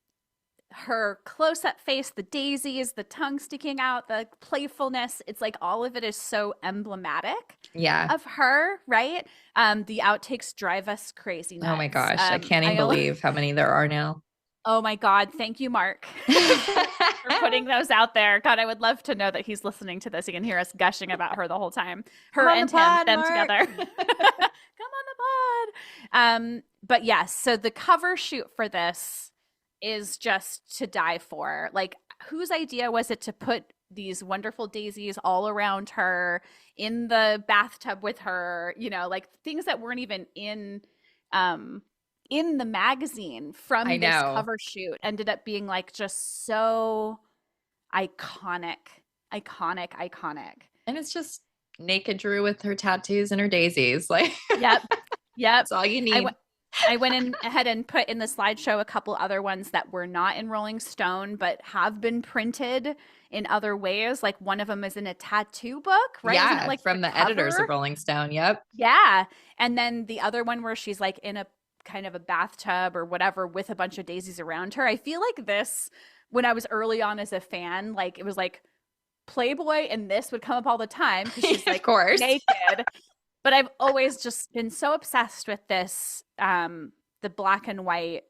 her close-up face, the daisies, the tongue sticking out, the playfulness, it's like all of it is so emblematic of her, right? The outtakes drive us crazy nuts. Oh my gosh, I can't even believe how many there are now. Oh my God. Thank you, Mark, for putting those out there. God, I would love to know that he's listening to this. He can hear us gushing about her the whole time. Her and him, them together. Come on the pod. But yes, so the cover shoot for this is just to die for. Like, whose idea was it to put these wonderful daisies all around her, in the bathtub with her, you know, like things that weren't even in the magazine from this cover shoot ended up being like just so iconic. And it's just naked Drew with her tattoos and her daisies. Like, yep. That's all you need. I went ahead and put in the slideshow a couple other ones that were not in Rolling Stone, but have been printed in other ways. Like, one of them is in a tattoo book, right? Yeah, Isn't it like from the editors of Rolling Stone. Yep. Yeah. And then the other one where she's like in a kind of a bathtub or whatever with a bunch of daisies around her. I feel like this, when I was early on as a fan, like it was like Playboy and this would come up all the time because she's like, of course, naked. But I've always just been so obsessed with this, the black and white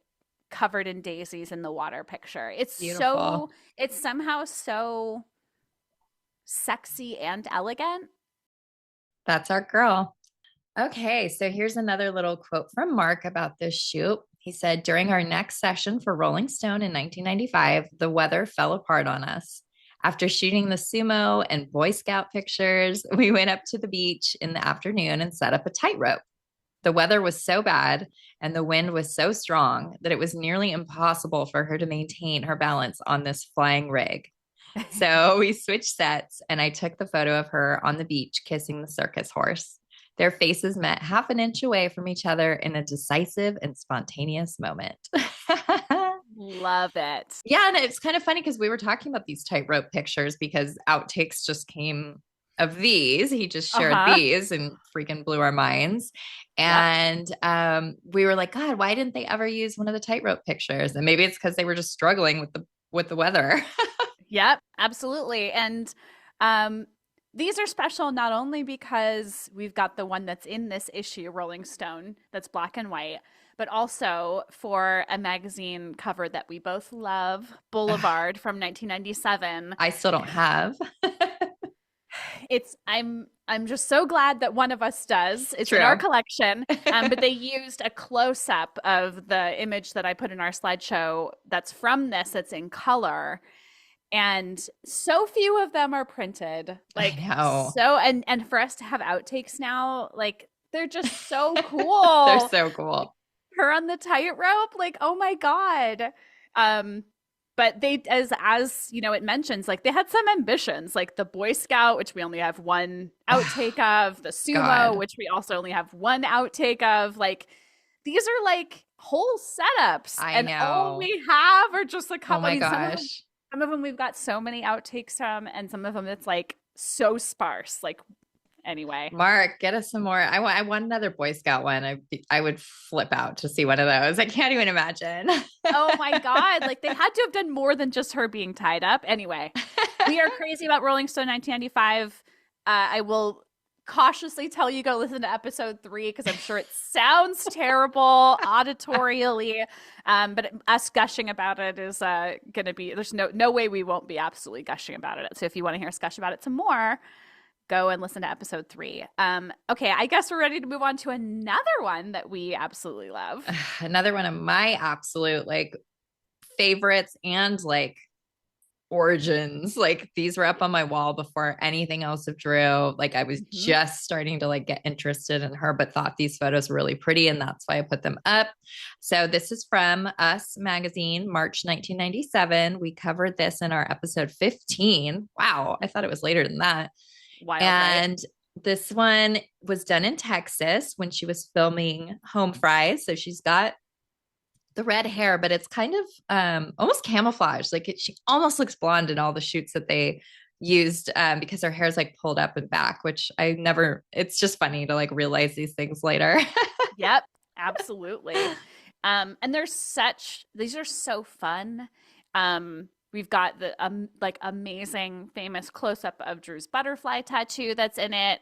covered in daisies in the water picture. It's beautiful. It's somehow so sexy and elegant. That's our girl. Okay, so here's another little quote from Mark about this shoot. He said, during our next session for Rolling Stone in 1995, the weather fell apart on us. After shooting the sumo and Boy Scout pictures, we went up to the beach in the afternoon and set up a tightrope. The weather was so bad and the wind was so strong that it was nearly impossible for her to maintain her balance on this flying rig. So we switched sets and I took the photo of her on the beach kissing the circus horse. Their faces met half an inch away from each other in a decisive and spontaneous moment. Love it. Yeah, and it's kind of funny because we were talking about these tightrope pictures because outtakes just came of these. He just shared these and freaking blew our minds. And we were like, God, why didn't they ever use one of the tightrope pictures? And maybe it's because they were just struggling with the weather. Yep, absolutely. And these are special not only because we've got the one that's in this issue, Rolling Stone, that's black and white, but also for a magazine cover that we both love, Boulevard from 1997. I still don't have. I'm just so glad that one of us does. It's True. in our collection. But they used a close-up of the image that I put in our slideshow that's from this, that's in color. And so few of them are printed. Like, I know. So and for us to have outtakes now, like, they're just so cool. They're so cool. Her on the tightrope, like, oh my God. But they, as you know, it mentions, like, they had some ambitions, like the Boy Scout, which we only have one outtake of, the sumo, God. which we also only have one outtake of. Like, these are like whole setups. I and know. all we have are just a couple. Oh my gosh. Some of them we've got so many outtakes from, and some of them it's like so sparse. Like, anyway, Mark, get us some more. I want another Boy Scout one. I would flip out to see one of those. I can't even imagine. Oh my God. Like, they had to have done more than just her being tied up. Anyway, we are crazy about Rolling Stone 1995. I will cautiously tell you, go listen to episode 3, because I'm sure it sounds terrible auditorially. But us gushing about it is going to be, there's no way we won't be absolutely gushing about it. So if you want to hear us gush about it some more, go and listen to episode 3. Okay, I guess we're ready to move on to another one that we absolutely love. Another one of my absolute like favorites and like origins. Like, these were up on my wall before anything else of Drew. Like, I was just starting to like get interested in her, but thought these photos were really pretty, and that's why I put them up. So this is from Us Magazine, March 1997. We covered this in our episode 15. Wow, I thought it was later than that. Wild, and right? This one was done in Texas when she was filming Home Fries. So she's got the red hair, but it's kind of almost camouflage. Like, she almost looks blonde in all the shoots that they used, because her hair is like pulled up and back, which it's just funny to like realize these things later. Yep, absolutely. And these are so fun. We've got the like amazing famous close-up of Drew's butterfly tattoo that's in it.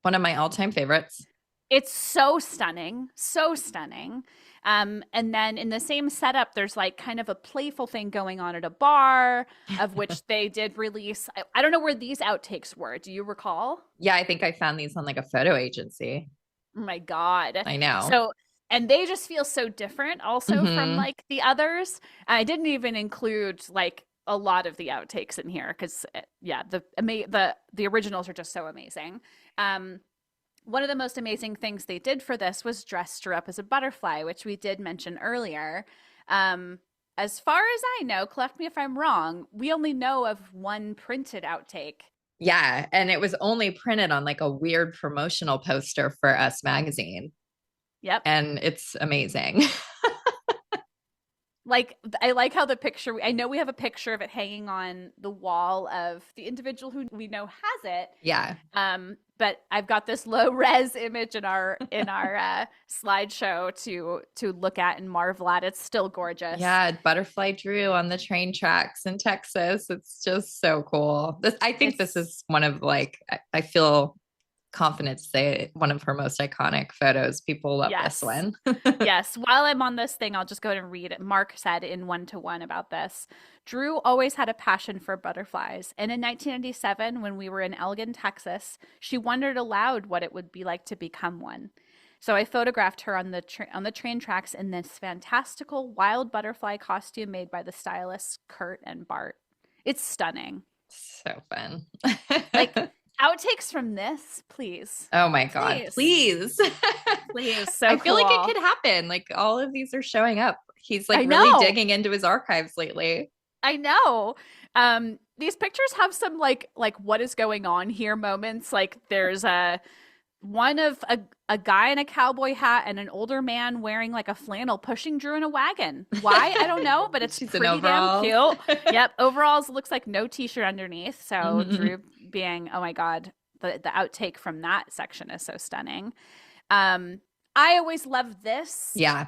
One of my all-time favorites. It's so stunning, so stunning. And then in the same setup, there's like kind of a playful thing going on at a bar, of which they did release. I don't know where these outtakes were. Do you recall? Yeah, I think I found these on like a photo agency. Oh my God. I know. So, and they just feel so different also from like the others. I didn't even include like a lot of the outtakes in here because the originals are just so amazing. One of the most amazing things they did for this was dress Drew up as a butterfly, which we did mention earlier. As far as I know, correct me if I'm wrong, we only know of one printed outtake. Yeah, and it was only printed on like a weird promotional poster for Us Magazine. Yep. And it's amazing. Like, I like how the picture, I know we have a picture of it hanging on the wall of the individual who we know has it. Yeah. But I've got this low res image in our slideshow to look at and marvel at. It's still gorgeous. Yeah, butterfly Drew on the train tracks in Texas. It's just so cool. I think this is one of like, I feel confident to say one of her most iconic photos. People love this one. Yes. While I'm on this thing, I'll just go ahead and read it. Mark said in 1-to-1 about this. Drew always had a passion for butterflies. And in 1997, when we were in Elgin, Texas, she wondered aloud what it would be like to become one. So I photographed her on the train tracks in this fantastical wild butterfly costume made by the stylists Kurt and Bart. It's stunning. So fun. Like, outtakes from this, please. Oh my God, please. Please. So I feel cool. like it could happen. Like, all of these are showing up. He's like really digging into his archives lately. I know. These pictures have some like what is going on here moments. Like, there's one of a guy in a cowboy hat and an older man wearing like a flannel pushing Drew in a wagon. Why? I don't know, but it's pretty damn cute. Yep. Overalls, looks like no t-shirt underneath. So Drew being, oh my God, the outtake from that section is so stunning. I always loved this. Yeah.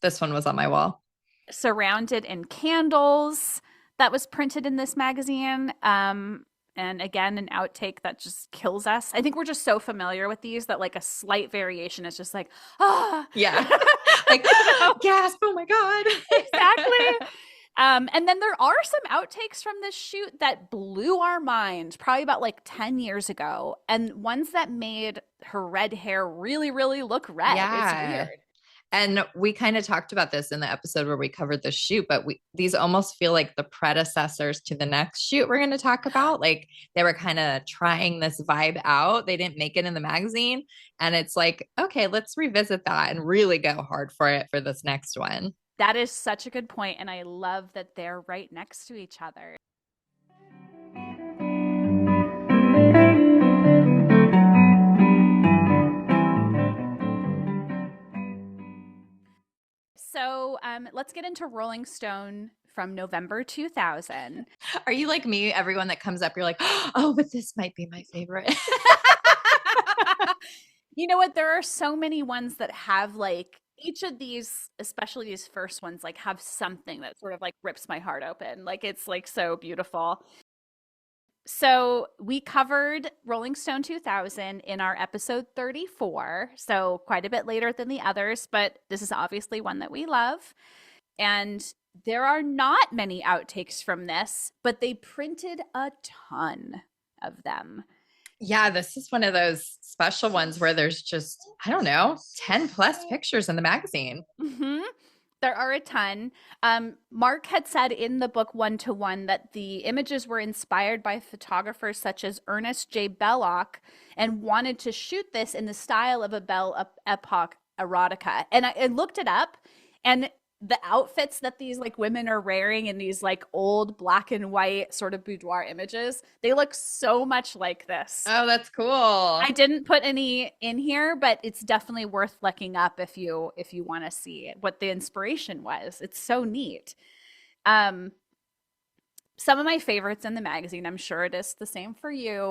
This one was on my wall. Surrounded in candles that was printed in this magazine. And again, an outtake that just kills us. I think we're just so familiar with these that like a slight variation is just like, yeah. Like, gasp, oh my God. Exactly. And then there are some outtakes from this shoot that blew our mind, probably about like 10 years ago, and ones that made her red hair really, really look red. Yeah. It's weird. And we kind of talked about this in the episode where we covered the shoot, but these almost feel like the predecessors to the next shoot we're going to talk about. Like they were kind of trying this vibe out. They didn't make it in the magazine. And it's like, okay, let's revisit that and really go hard for it for this next one. That is such a good point, and I love that they're right next to each other. So let's get into Rolling Stone from November 2000. Are you like me? Everyone that comes up, you're like, oh, but this might be my favorite. You know what? There are so many ones that have like each of these, especially these first ones, like have something that sort of like rips my heart open. Like it's like so beautiful. So we covered Rolling Stone 2000 in our episode 34. So quite a bit later than the others, but this is obviously one that we love. And there are not many outtakes from this, but they printed a ton of them. Yeah, this is one of those special ones where there's just, I don't know, 10 plus pictures in the magazine. Mm-hmm. There are a ton. Mark had said in the book 1-to-1 that the images were inspired by photographers such as Ernest J. Belloc and wanted to shoot this in the style of a Belle Epoque erotica. And I looked it up, and the outfits that these like women are wearing in these like old black and white sort of boudoir images, they look so much like this. Oh, that's cool. I didn't put any in here, but it's definitely worth looking up if you want to see what the inspiration was. It's so neat. Some of my favorites in the magazine, I'm sure it is the same for you,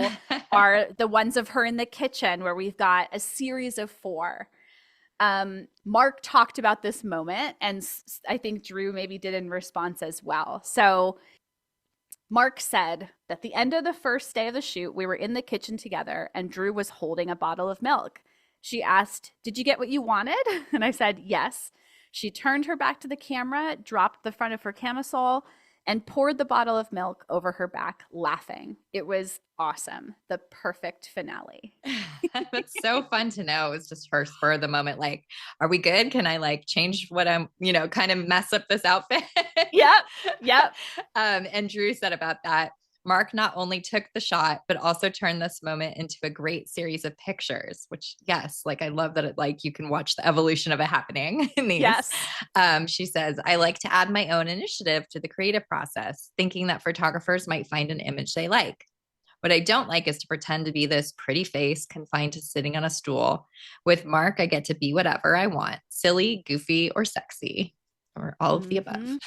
are the ones of her in the kitchen where we've got a series of 4. Mark talked about this moment, and I think Drew maybe did in response as well. So Mark said that the end of the first day of the shoot, we were in the kitchen together and Drew was holding a bottle of milk. She asked, "Did you get what you wanted?" And I said, "Yes." She turned her back to the camera, dropped the front of her camisole, and poured the bottle of milk over her back, laughing. It was awesome. The perfect finale. That's so fun to know. It was just her spur of the moment. Like, are we good? Can I like change what I'm, kind of mess up this outfit? Yep. And Drew said about that, Mark not only took the shot, but also turned this moment into a great series of pictures, which, yes, like I love that you can watch the evolution of it happening in these. Yes. She says, I like to add my own initiative to the creative process, thinking that photographers might find an image they like. What I don't like is to pretend to be this pretty face confined to sitting on a stool. With Mark, I get to be whatever I want, silly, goofy, or sexy, or all of the above.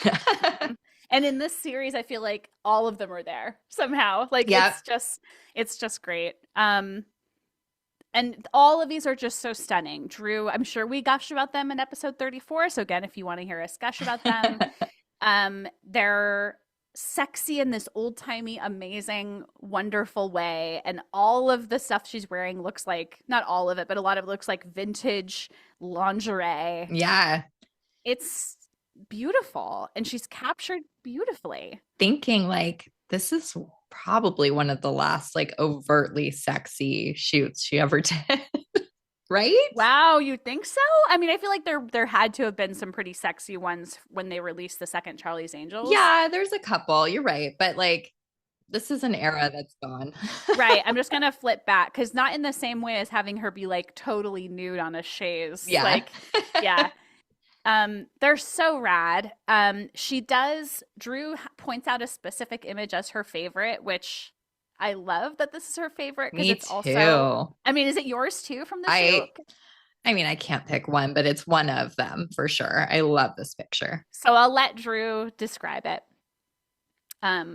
And in this series, I feel like all of them are there somehow. Like, it's just great. And all of these are just so stunning. Drew, I'm sure we gushed about them in episode 34. So again, if you want to hear us gush about them, they're sexy in this old-timey, amazing, wonderful way. And all of the stuff she's wearing looks like, not all of it, but a lot of it looks like vintage lingerie. Yeah. It's beautiful, and she's captured beautifully. Thinking like this is probably one of the last like overtly sexy shoots she ever did. Right? Wow, you think so? I mean, I feel like there had to have been some pretty sexy ones when they released the second Charlie's Angels. Yeah, there's a couple. You're right, but like this is an era that's gone. Right. I'm just gonna flip back because not in the same way as having her be like totally nude on a chaise. Yeah. Like, yeah. They're so rad. Drew points out a specific image as her favorite, which I love that this is her favorite because it's also, I mean, is it yours too from the shoot? I mean, I can't pick one, but it's one of them for sure. I love this picture. So I'll let Drew describe it.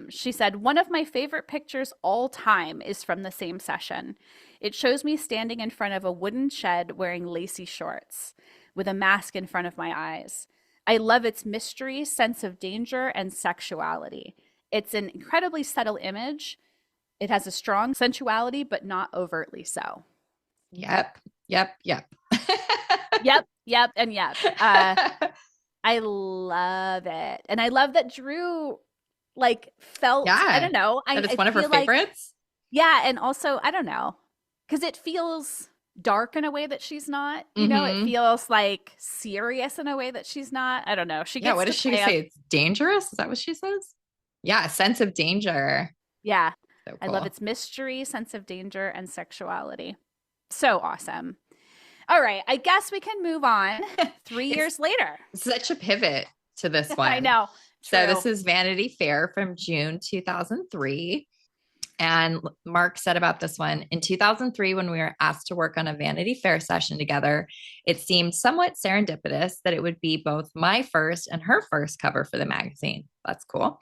She said, "One of my favorite pictures all time is from the same session. It shows me standing in front of a wooden shed wearing lacy shorts with a mask in front of my eyes. I love its mystery, sense of danger, and sexuality. It's an incredibly subtle image. It has a strong sensuality, but not overtly so." Yep. Yep, and yep. I love it. And I love that Drew like felt, I don't know. That it's I one of her feel like, favorites. yeah. And also, I don't know, because it feels dark in a way that she's not, you know, it feels like serious in a way that she's not. I don't know. She gets what does she say? It's dangerous. Is that what she says? Yeah. Sense of danger. Yeah. So cool. I love its mystery, sense of danger, and sexuality. So awesome. All right. I guess we can move on 3 years later. Such a pivot to this one. I know. True. So this is Vanity Fair from June 2003. And Mark said about this one, in 2003, when we were asked to work on a Vanity Fair session together, it seemed somewhat serendipitous that it would be both my first and her first cover for the magazine. That's cool.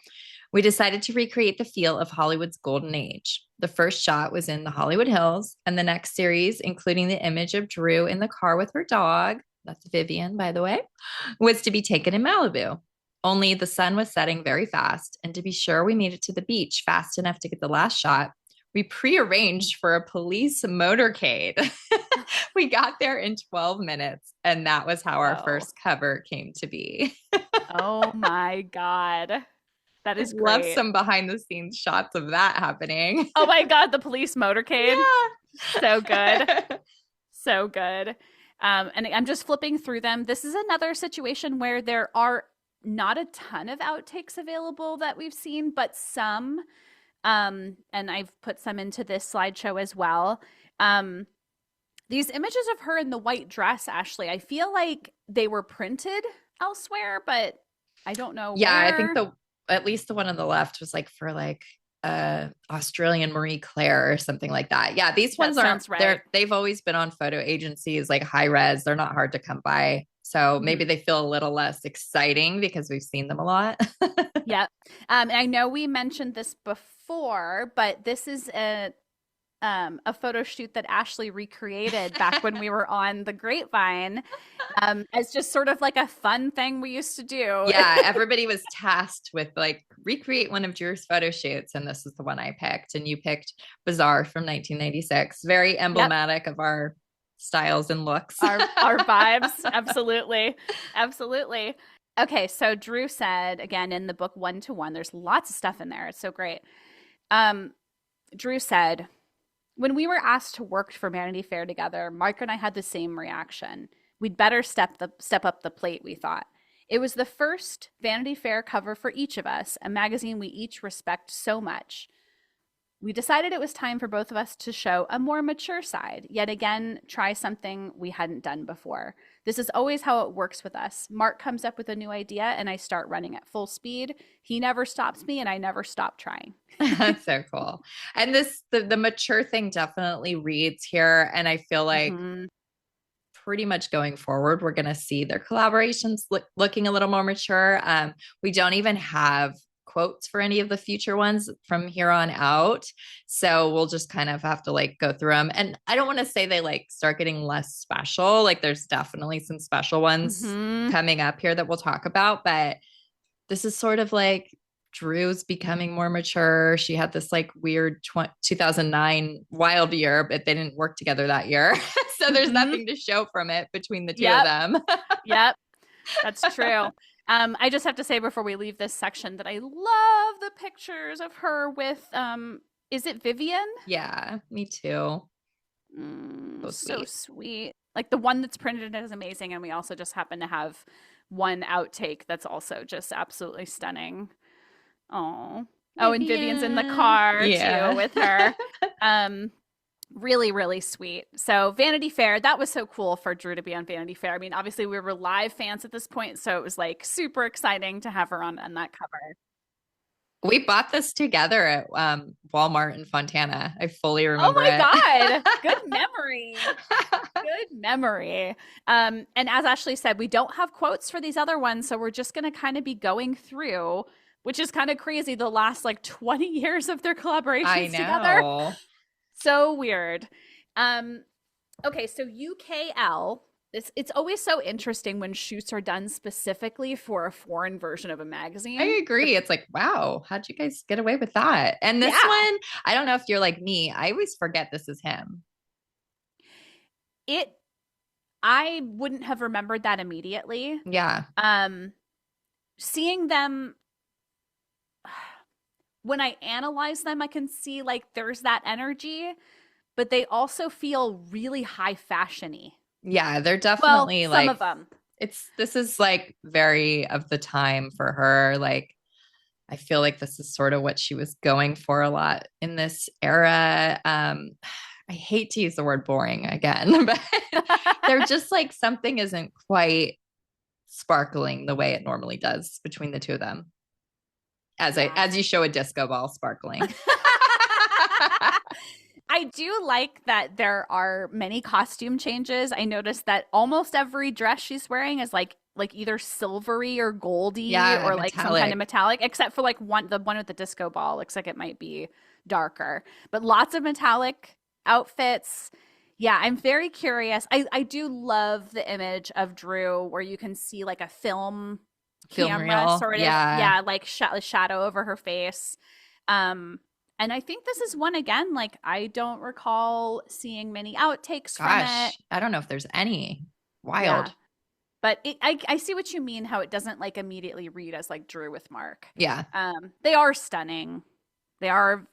We decided to recreate the feel of Hollywood's golden age. The first shot was in the Hollywood Hills, and the next series, including the image of Drew in the car with her dog, that's Vivian, by the way, was to be taken in Malibu. Only the sun was setting very fast, and to be sure we made it to the beach fast enough to get the last shot, we prearranged for a police motorcade. We got there in 12 minutes, and that was how our first cover came to be. Oh my God. That is great. Love some behind the scenes shots of that happening. Oh my God, the police motorcade. Yeah. So good. So good. And I'm just flipping through them. This is another situation where there are not a ton of outtakes available that we've seen, but some, and I've put some into this slideshow as well. These images of her in the white dress, Ashley, I feel like they were printed elsewhere, but I don't know. Yeah, where. I think at least the one on the left was like for like Australian Marie Claire or something like that. Yeah, these ones aren't right. They've always been on photo agencies, like high res. They're not hard to come by. So maybe they feel a little less exciting because we've seen them a lot. Yeah. I know we mentioned this before, but this is a photo shoot that Ashley recreated back when we were on the Grapevine, as just sort of like a fun thing we used to do. Yeah, everybody was tasked with like recreate one of Drew's photo shoots, and this is the one I picked, and you picked Bizarre from 1996. Very emblematic of our styles and looks, our vibes. Absolutely. Okay, so Drew said, again, in the book 1-to-1, there's lots of stuff in there. It's so great. Drew said, when we were asked to work for Vanity Fair together, Mark and I had the same reaction. We'd better step up the plate, we thought. It was the first Vanity Fair cover for each of us, a magazine we each respect so much. We decided it was time for both of us to show a more mature side, yet again, try something we hadn't done before. This is always how it works with us. Mark comes up with a new idea and I start running at full speed. He never stops me and I never stop trying. That's so cool. And the mature thing definitely reads here. And I feel like pretty much going forward, we're going to see their collaborations looking a little more mature. We don't even have quotes for any of the future ones from here on out. So we'll just kind of have to like go through them. And I don't want to say they like start getting less special. Like there's definitely some special ones coming up here that we'll talk about, but this is sort of like Drew's becoming more mature. She had this like weird 2009 wild year, but they didn't work together that year. So there's nothing to show from it between the two of them. Yep. That's true. I just have to say before we leave this section that I love the pictures of her with, is it Vivian? Yeah, me too. So sweet. Like the one that's printed is amazing. And we also just happen to have one outtake that's also just absolutely stunning. Oh, and Vivian's in the car too with her. Really, really sweet. So Vanity Fair, that was so cool for Drew to be on Vanity Fair. I mean, obviously we were live fans at this point, so it was like super exciting to have her on that cover. We bought this together at Walmart in Fontana. I fully remember it. Oh my God. Good memory. Good memory. And as Ashley said, we don't have quotes for these other ones, so we're just going to kind of be going through, which is kind of crazy, the last like 20 years of their collaborations together. So weird. Okay, so UKL, it's always so interesting when shoots are done specifically for a foreign version of a magazine. I agree. It's like, wow, how'd you guys get away with that? And this one, I don't know if you're like me, I always forget this is him. I wouldn't have remembered that immediately. Yeah. Seeing them, when I analyze them, I can see like there's that energy, but they also feel really high fashion-y. Yeah, they're definitely some like of them. This is like very of the time for her. Like I feel like this is sort of what she was going for a lot in this era. I hate to use the word boring again, but they're just like something isn't quite sparkling the way it normally does between the two of them. As you show a disco ball sparkling. I do like that there are many costume changes. I noticed that almost every dress she's wearing is like either silvery or goldy or like some kind of metallic, except for like the one with the disco ball looks like it might be darker. But lots of metallic outfits. Yeah, I'm very curious. I do love the image of Drew where you can see like a film camera reel. Sort of. Yeah, like shadow over her face. And I think this is one, again, like I don't recall seeing many outtakes from it. I don't know if there's any. Wild. Yeah. But I see what you mean, how it doesn't like immediately read as like Drew with Mark. Yeah. They are stunning. They are,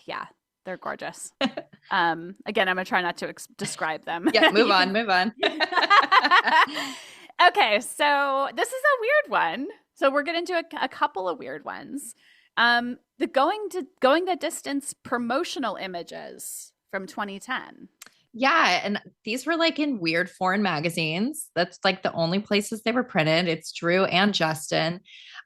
yeah, they're gorgeous. Again, I'm going to try not to describe them. Yeah, move on. Okay, so this is a weird one. So we're getting into a couple of weird ones. The going the distance promotional images from 2010. Yeah, and these were like in weird foreign magazines. That's like the only places they were printed. It's Drew and Justin.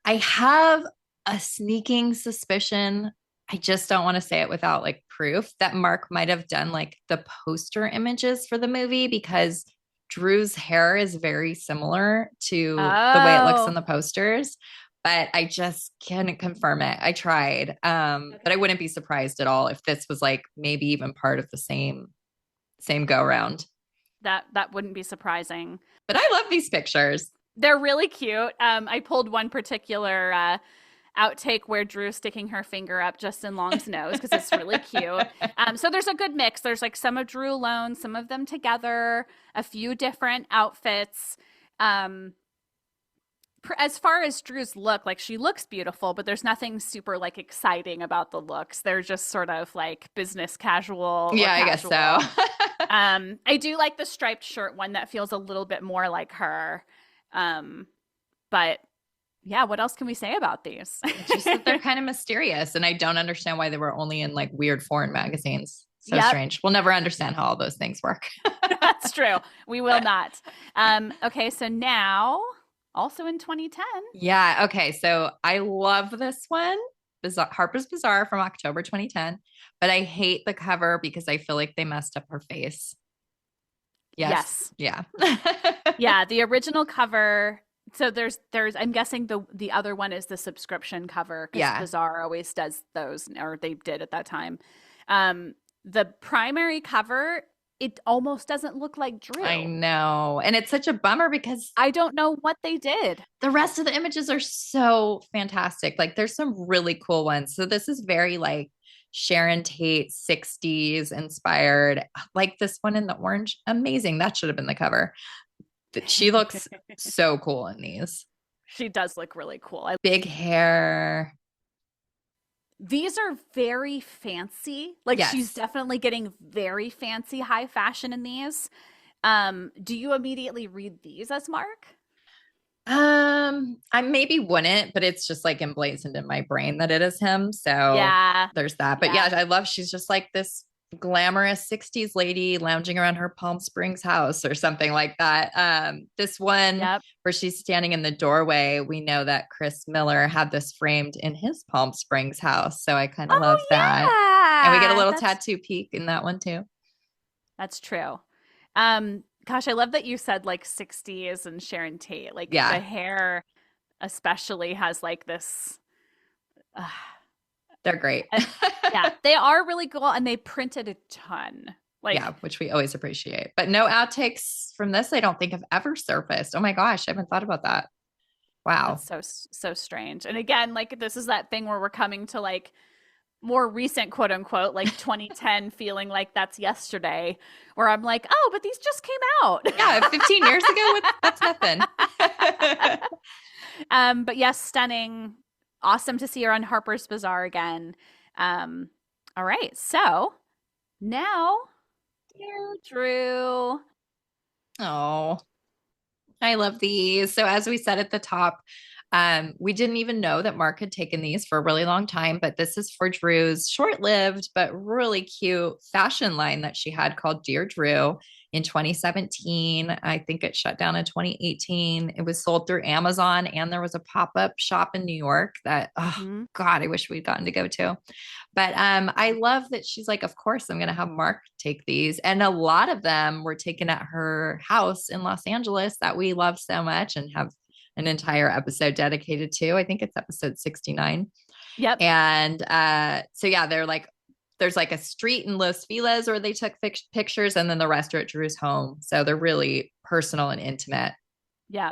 I have a sneaking suspicion, I just don't want to say it without like proof, that Mark might have done like the poster images for the movie because Drew's hair is very similar to the way it looks on the posters. But I just couldn't confirm it. I tried. But I wouldn't be surprised at all if this was like maybe even part of the same go round. That wouldn't be surprising. But I love these pictures. They're really cute. I pulled one particular outtake where Drew's sticking her finger up Justin Long's nose because it's really cute. So there's a good mix. There's like some of Drew alone, some of them together, a few different outfits. As far as Drew's look, like she looks beautiful, but there's nothing super like exciting about the looks. They're just sort of like business casual. Yeah, I guess so. I do like the striped shirt one that feels a little bit more like her. But yeah, what else can we say about these? Just that they're kind of mysterious, and I don't understand why they were only in like weird foreign magazines. So strange. We'll never understand how all those things work. That's true. We will not. Okay, so now also in 2010. Yeah. Okay. So I love this one. Harper's Bazaar from October 2010, but I hate the cover because I feel like they messed up her face. Yes. Yeah. Yeah. The original cover. So there's I'm guessing the other one is the subscription cover. Yeah. Bazaar always does those, or they did at that time. The primary cover, it almost doesn't look like Drew. I know. And it's such a bummer because I don't know what they did. The rest of the images are so fantastic. Like there's some really cool ones. So this is very like Sharon Tate 60s inspired. Like this one in the orange. Amazing. That should have been the cover. She looks so cool in these. She does look really cool. Big hair. These are very fancy. Like she's definitely getting very fancy high fashion in these. Do you immediately read these as Mark? I maybe wouldn't, but it's just like emblazoned in my brain that it is him. So there's that. But yeah, I love, she's just like this glamorous 60s lady lounging around her Palm Springs house or something like that. This one where she's standing in the doorway, we know that Chris Miller had this framed in his Palm Springs house. So I kind of love that. And we get a little tattoo peek in that one too. That's true. Gosh, I love that you said like 60s and Sharon Tate. Like the hair especially has like this. They're great. Yeah, they are really cool, and they printed a ton. Like, which we always appreciate. But no outtakes from this, I don't think have ever surfaced. Oh my gosh, I haven't thought about that. Wow. That's so strange. And again, like this is that thing where we're coming to like more recent, quote unquote, like 2010 feeling like that's yesterday, where I'm like, oh, but these just came out. Yeah, 15 years ago, that's nothing. But yes, stunning. Awesome to see her on Harper's Bazaar again. All right, so now, dear Drew. Oh, I love these. So as we said at the top, we didn't even know that Mark had taken these for a really long time, but this is for Drew's short-lived but really cute fashion line that she had called Dear Drew in 2017. I think it shut down in 2018. It was sold through Amazon, and there was a pop-up shop in New York that, oh God, I wish we'd gotten to go to. But I love that she's like, of course, I'm going to have Mark take these. And a lot of them were taken at her house in Los Angeles that we love so much and have an entire episode dedicated to. I think it's episode 69. Yep. And so, yeah, they're like, there's like a street in Los Feliz where they took pictures, and then the rest are at Drew's home. So they're really personal and intimate. Yeah.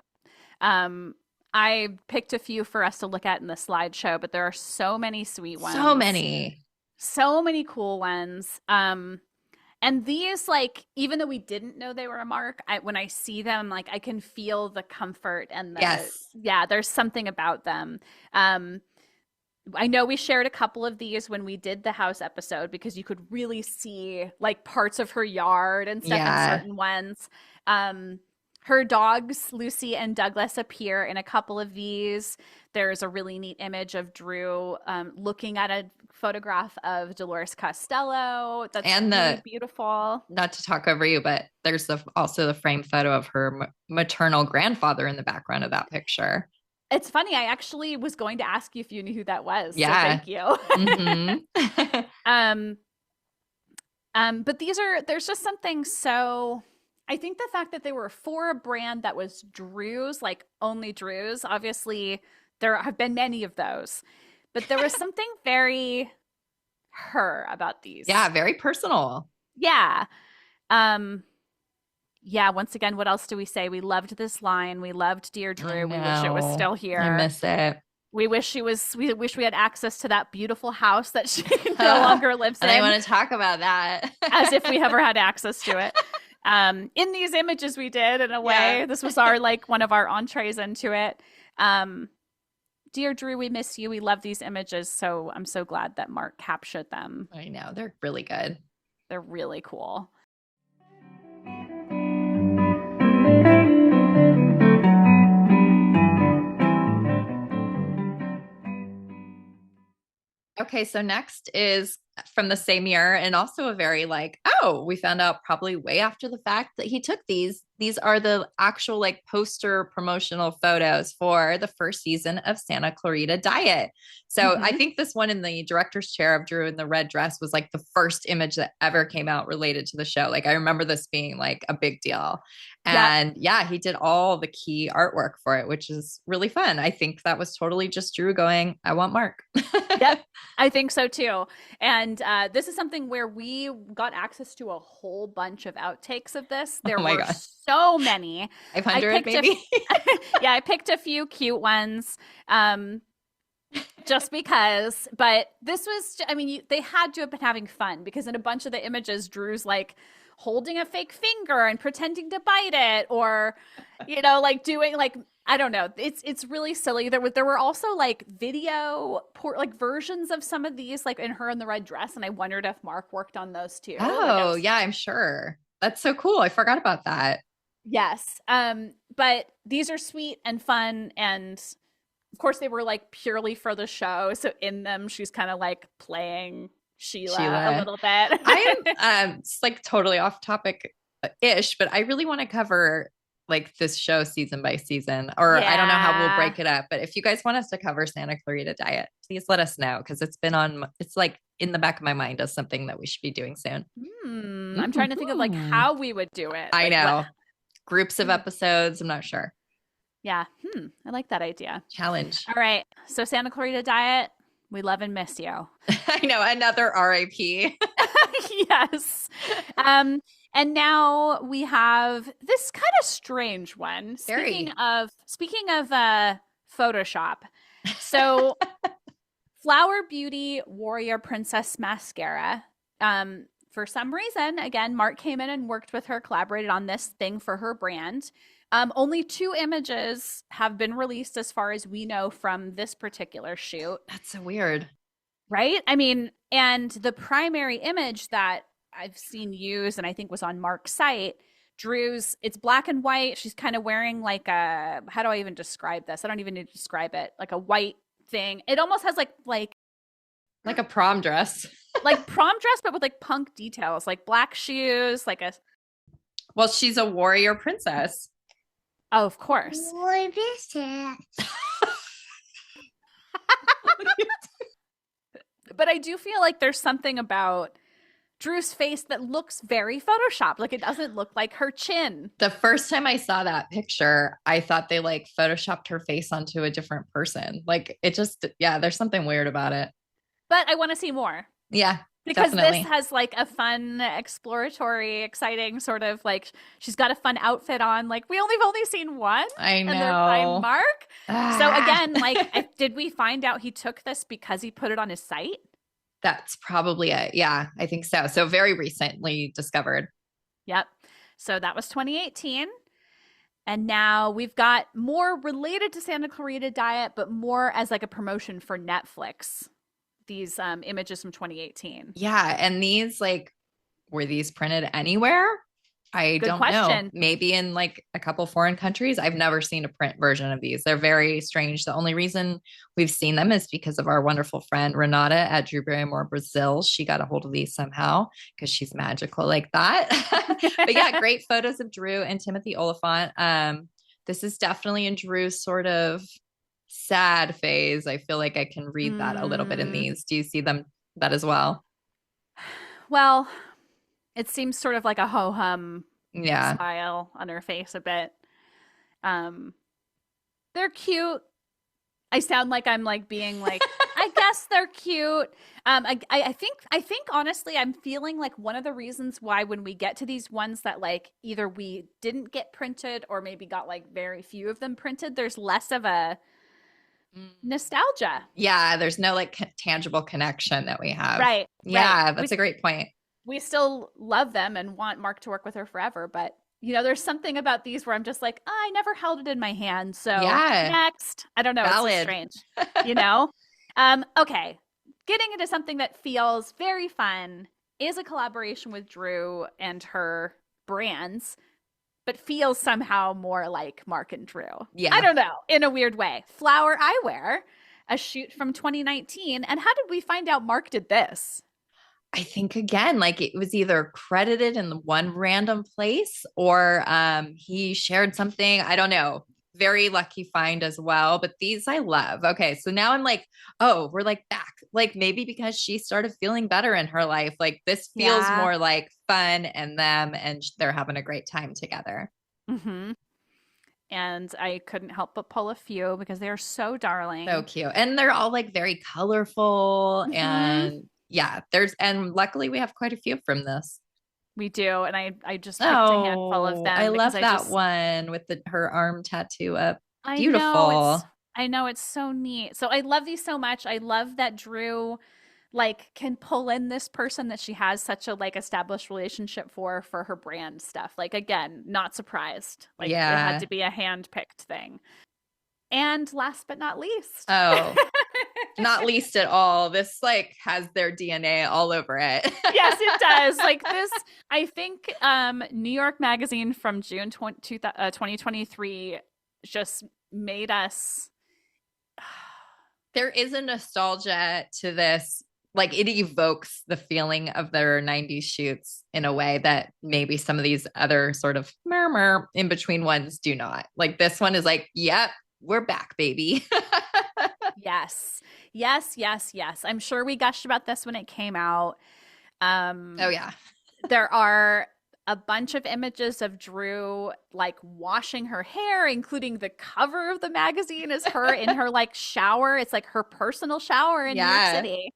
I picked a few for us to look at in the slideshow, but there are so many sweet ones. So many cool ones. And these, like, even though we didn't know they were a Mark, when I see them, like, I can feel the comfort and there's something about them. I know we shared a couple of these when we did the house episode because you could really see like parts of her yard and stuff in certain ones. Her dogs, Lucy and Douglas, appear in a couple of these. There's a really neat image of Drew looking at a photograph of Dolores Costello. That's really beautiful. Not to talk over you, but there's also the framed photo of her maternal grandfather in the background of that picture. It's funny. I actually was going to ask you if you knew who that was. Yeah. So thank you. But there's just something so... I think the fact that they were for a brand that was Drew's, like only Drew's, obviously there have been many of those, but there was something very her about these. Yeah, very personal. Yeah. Yeah, once again, what else do we say? We loved this line. We loved Dear Drew. We wish it was still here. I miss it. We wish we had access to that beautiful house that she no longer lives in. I want to talk about that. As if we ever had access to it. In these images we did, in a way. This was our one of our entrees into it. Dear Drew, we miss you. We love these images, so I'm so glad that Mark captured them. I know, they're really good. They're really cool. Okay, so next is from the same year, and also a very we found out probably way after the fact that he took these. These are the actual poster promotional photos for the first season of Santa Clarita Diet. So I think this one in the director's chair of Drew in the red dress was the first image that ever came out related to the show. I remember this being a big deal. And he did all the key artwork for it, which is really fun. I think that was totally just Drew going, I want Mark. Yep, I think so too. And this is something where we got access to a whole bunch of outtakes of this. There were so many. 500 maybe? I picked a few cute ones. Just because, but this was, they had to have been having fun because in a bunch of the images, Drew's holding a fake finger and pretending to bite it, or, doing I don't know. It's really silly. There were also video versions of some of these, in her in the red dress, and I wondered if Mark worked on those too. Oh, I'm sure. That's so cool. I forgot about that. Yes. But these are sweet and fun, and of course they were purely for the show. So in them, she's kind of playing Sheila a little bit. I'm it's totally off topic ish, but I really want to cover this show season by season, or I don't know how we'll break it up. But if you guys want us to cover Santa Clarita Diet, please let us know, because it's been it's in the back of my mind as something that we should be doing soon. I'm trying to think of how we would do it. I know. Groups of episodes. I'm not sure. Yeah. I like that idea. Challenge. All right. So Santa Clarita Diet, we love and miss you. I know. Another RIP. Yes. And now we have this kind of strange one. Speaking of Photoshop. So Flower Beauty Warrior Princess Mascara. For some reason, again, Mark came in and worked with her, collaborated on this thing for her brand. Only 2 images have been released as far as we know from this particular shoot. That's so weird. Right? I mean, and the primary image that I've seen used and I think was on Mark's site, Drew's, it's black and white. She's kind of wearing like a, how do I even describe this? I don't even need to describe it. Like a white thing. It almost has like a prom dress. Like prom dress, but with like punk details, like black shoes, like a. Well, she's a warrior princess. Oh, of course. Warrior princess. But I do feel like there's something about Drew's face that looks very Photoshopped. Like it doesn't look like her chin. The first time I saw that picture, I thought they like Photoshopped her face onto a different person. Like it just, yeah, there's something weird about it. But I want to see more. Yeah. Because definitely. This has like a fun, exploratory, exciting sort of like she's got a fun outfit on. Like we've only seen one. I know. And they're by Mark. So again, like did we find out he took this because he put it on his site? That's probably it. Yeah, I think so. So very recently discovered. Yep. So that was 2018. And now we've got more related to Santa Clarita Diet, but more as like a promotion for Netflix. These images from 2018. Yeah. And these were these printed anywhere? I don't know. Maybe in like a couple foreign countries. I've never seen a print version of these. They're very strange. The only reason we've seen them is because of our wonderful friend Renata at Drew Barrymore Brazil. She got a hold of these somehow because she's magical like that. But yeah, great photos of Drew and Timothy Oliphant. This is definitely in Drew's sort of sad phase. I feel like I can read that a little bit in these. Do you see that as well? Well, it seems sort of like a ho-hum yeah. smile on her face a bit. They're cute. I sound like I'm like being like, I guess they're cute. I think honestly, I'm feeling like one of the reasons why when we get to these ones that like either we didn't get printed or maybe got like very few of them printed, there's less of a nostalgia. Yeah, there's no like tangible connection that we have. Right. Yeah, right. That's a great point. We still love them and want Mark to work with her forever, but you know, there's something about these where I'm just like, I never held it in my hand. So next, I don't know. Valid. It's so strange, you know? Okay. Getting into something that feels very fun is a collaboration with Drew and her brands, but feels somehow more like Mark and Drew. Yeah. I don't know, in a weird way. Flower Eyewear, a shoot from 2019. And how did we find out Mark did this? I think again, like it was either credited in the one random place or he shared something. I don't know. Very lucky find as well. But these I love. Okay. So now I'm like, oh, we're like back. Like maybe because she started feeling better in her life. Like this feels more like fun and them and they're having a great time together. Mm-hmm. And I couldn't help but pull a few because they are so darling. So cute. And they're all like very colorful and yeah, and luckily we have quite a few from this. We do. And I just picked a handful of them. I love that one with her arm tattoo up. Beautiful. I know it's so neat. So I love these so much. I love that Drew like can pull in this person that she has such a like established relationship for her brand stuff. Like again, not surprised. Like it had to be a hand-picked thing. And last but not least. Oh, not least at all. This like has their DNA all over it. Yes, it does. Like this, I think New York Magazine from June 2023 just made us. There is a nostalgia to this. Like it evokes the feeling of their 90s shoots in a way that maybe some of these other sort of murmur in between ones do not. Like this one is like, yep. We're back, baby. Yes. I'm sure we gushed about this when it came out. Oh, yeah. There are a bunch of images of Drew like washing her hair, including the cover of the magazine is her in her like shower. It's like her personal shower in New York City.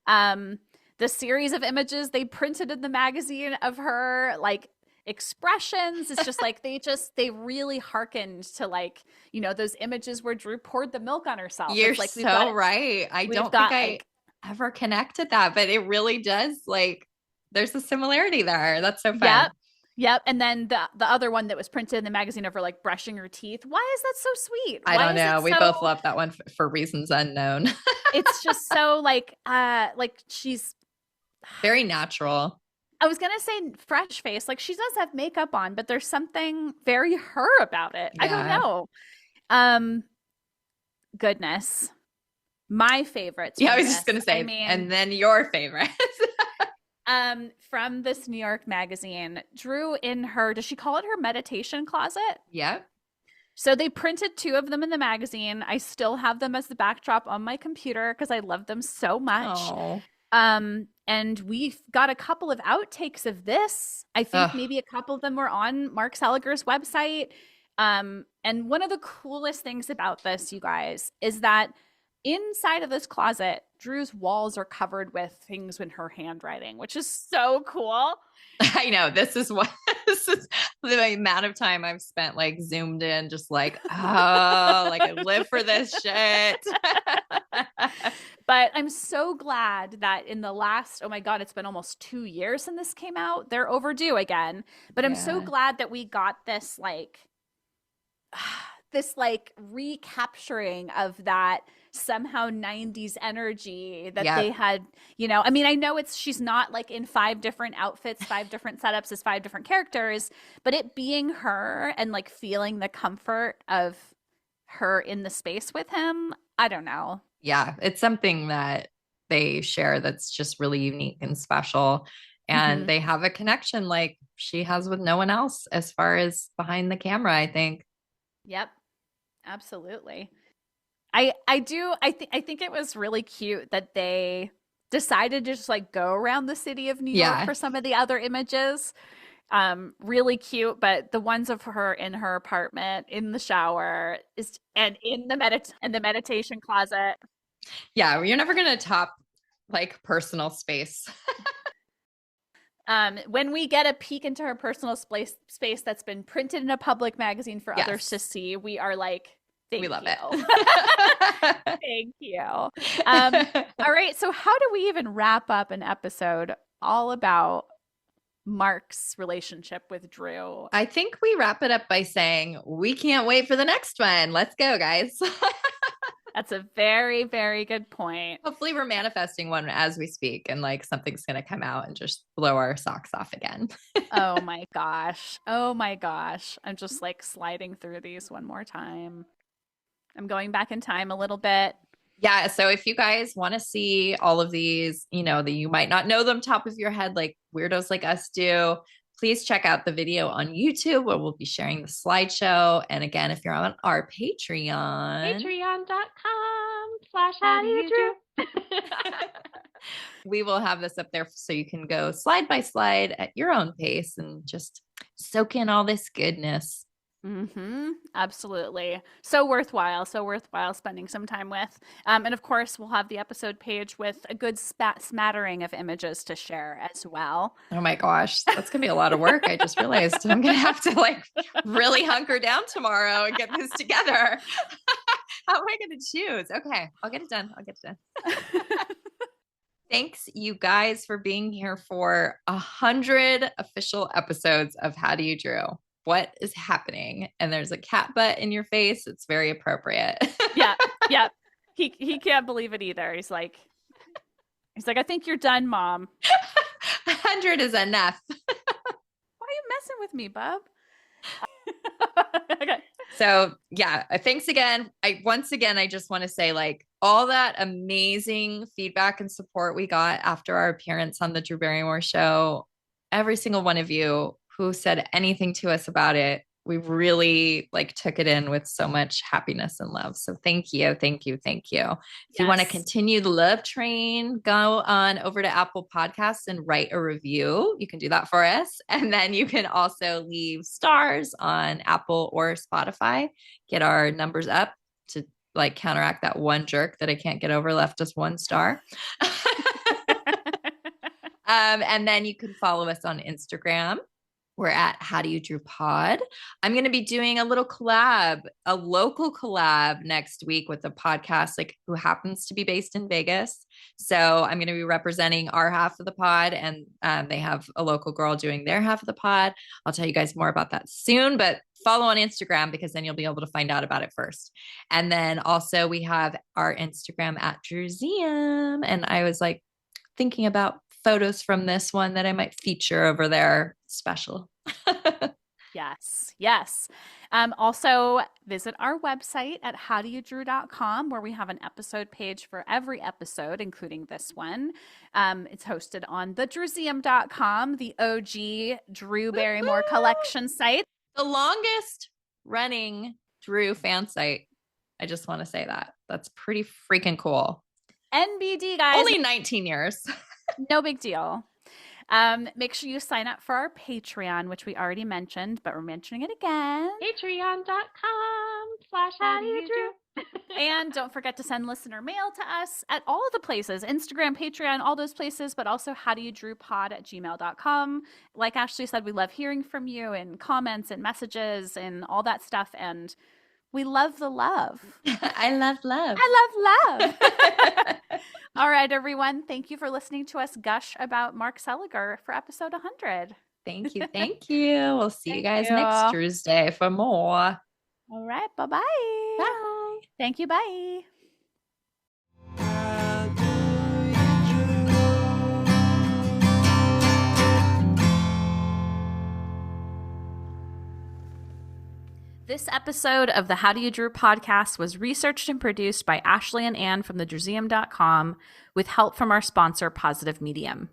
The series of images they printed in the magazine of her like expressions. It's just like they really hearkened to like, you know, those images where Drew poured the milk on herself. You're it's like so right. I don't think I ever connected that, but it really does, like, there's a similarity there. That's so fun. Yep. And then the other one that was printed in the magazine of her like brushing her teeth. Why is that so sweet? I don't know. We both love that one for reasons unknown. It's just so like she's very natural. I was going to say fresh face. Like she does have makeup on, but there's something very her about it. Yeah. I don't know. Goodness. My favorites. Yeah, I was just going to say, and then your favorites. From this New York magazine, Drew in her, does she call it her meditation closet? Yep. So they printed 2 of them in the magazine. I still have them as the backdrop on my computer because I love them so much. Oh. And we've got a couple of outtakes of this. I think maybe a couple of them were on Mark Seliger's website. And one of the coolest things about this, you guys, is that inside of this closet, Drew's walls are covered with things in her handwriting, which is so cool. I know. This is the amount of time I've spent like zoomed in, just like, oh, like I live for this shit. But I'm so glad that in the last, oh my God, it's been almost 2 years since this came out. They're overdue again. But I'm so glad that we got this recapturing of that somehow 90s energy that they had, you know. I mean, I know she's not like in 5 different outfits, 5 different setups as 5 different characters, but it being her and like feeling the comfort of her in the space with him, I don't know. Yeah, it's something that they share that's just really unique and special. And they have a connection like she has with no one else as far as behind the camera, I think. Yep. Absolutely. I think it was really cute that they decided to just like go around the city of New York for some of the other images. Really cute, but the ones of her in her apartment, in the shower, and in the meditation closet. Yeah, you're never gonna top like personal space. When we get a peek into her personal space that's been printed in a public magazine for others to see, we are like, we love it. Thank you. All right. So how do we even wrap up an episode all about Mark's relationship with Drew? I think we wrap it up by saying we can't wait for the next one. Let's go, guys. That's a very, very good point. Hopefully we're manifesting one as we speak and like something's going to come out and just blow our socks off again. Oh my gosh. I'm just like sliding through these one more time. I'm going back in time a little bit. Yeah. So if you guys want to see all of these, you know, that you might not know them top of your head, like weirdos like us do, please check out the video on YouTube where we'll be sharing the slideshow. And again, if you're on our Patreon, patreon.com/howdoyoudrew. We will have this up there so you can go slide by slide at your own pace and just soak in all this goodness. Absolutely. So worthwhile spending some time with. And of course, we'll have the episode page with a good smattering of images to share as well. Oh my gosh, that's gonna be a lot of work. I just realized I'm gonna have to like really hunker down tomorrow and get this together. How am I gonna choose? Okay, I'll get it done. Thanks, you guys, for being here for 100 official episodes of How Do You Drew? What is happening? And there's a cat butt in your face. It's very appropriate. Yeah. He can't believe it either. He's like, I think you're done, Mom. 100 is enough. Why are you messing with me, bub? Okay. So yeah, thanks again. I just want to say like all that amazing feedback and support we got after our appearance on the Drew Barrymore show. Every single one of you who said anything to us about it, we really like took it in with so much happiness and love. So thank you. If you want to continue the love train, go on over to Apple Podcasts and write a review. You can do that for us. And then you can also leave stars on Apple or Spotify, get our numbers up to like counteract that one jerk that I can't get over left us 1 star. And then you can follow us on Instagram, We're at How Do You Drew Pod. I'm going to be doing a little collab, a local collab next week with a podcast like who happens to be based in Vegas. So I'm going to be representing our half of the pod, and they have a local girl doing their half of the pod. I'll tell you guys more about that soon, but follow on Instagram because then you'll be able to find out about it first. And then also we have our Instagram at Druseum. And I was like thinking about photos from this one that I might feature over there. Special. Yes. Yes. Also visit our website at howdoyoudrew.com, where we have an episode page for every episode, including this one. It's hosted on thedruseum.com, the OG Drew Barrymore collection site. The longest running Drew fan site. I just want to say that. That's pretty freaking cool. NBD, guys. Only 19 years. No big deal. Make sure you sign up for our Patreon, which we already mentioned, but we're mentioning it again. Patreon.com/howdoyoudrew. And don't forget to send listener mail to us at all of the places, Instagram, Patreon, all those places, but also howdoyoudrewpod@gmail.com. Like Ashley said, we love hearing from you and comments and messages and all that stuff. And we love the love. I love love. I love love. All right, everyone. Thank you for listening to us gush about Mark Seliger for episode 100. Thank you. Thank you. We'll see you guys next Tuesday for more. All right. Bye-bye. Bye. Thank you. Bye. This episode of the How Do You Drew podcast was researched and produced by Ashley and Ann from thedruseum.com with help from our sponsor, Positive Medium.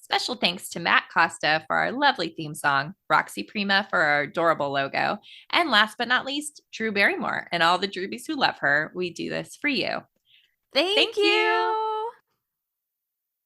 Special thanks to Matt Costa for our lovely theme song, Roxy Prima for our adorable logo, and last but not least, Drew Barrymore and all the Drewbies who love her. We do this for you. Thank you.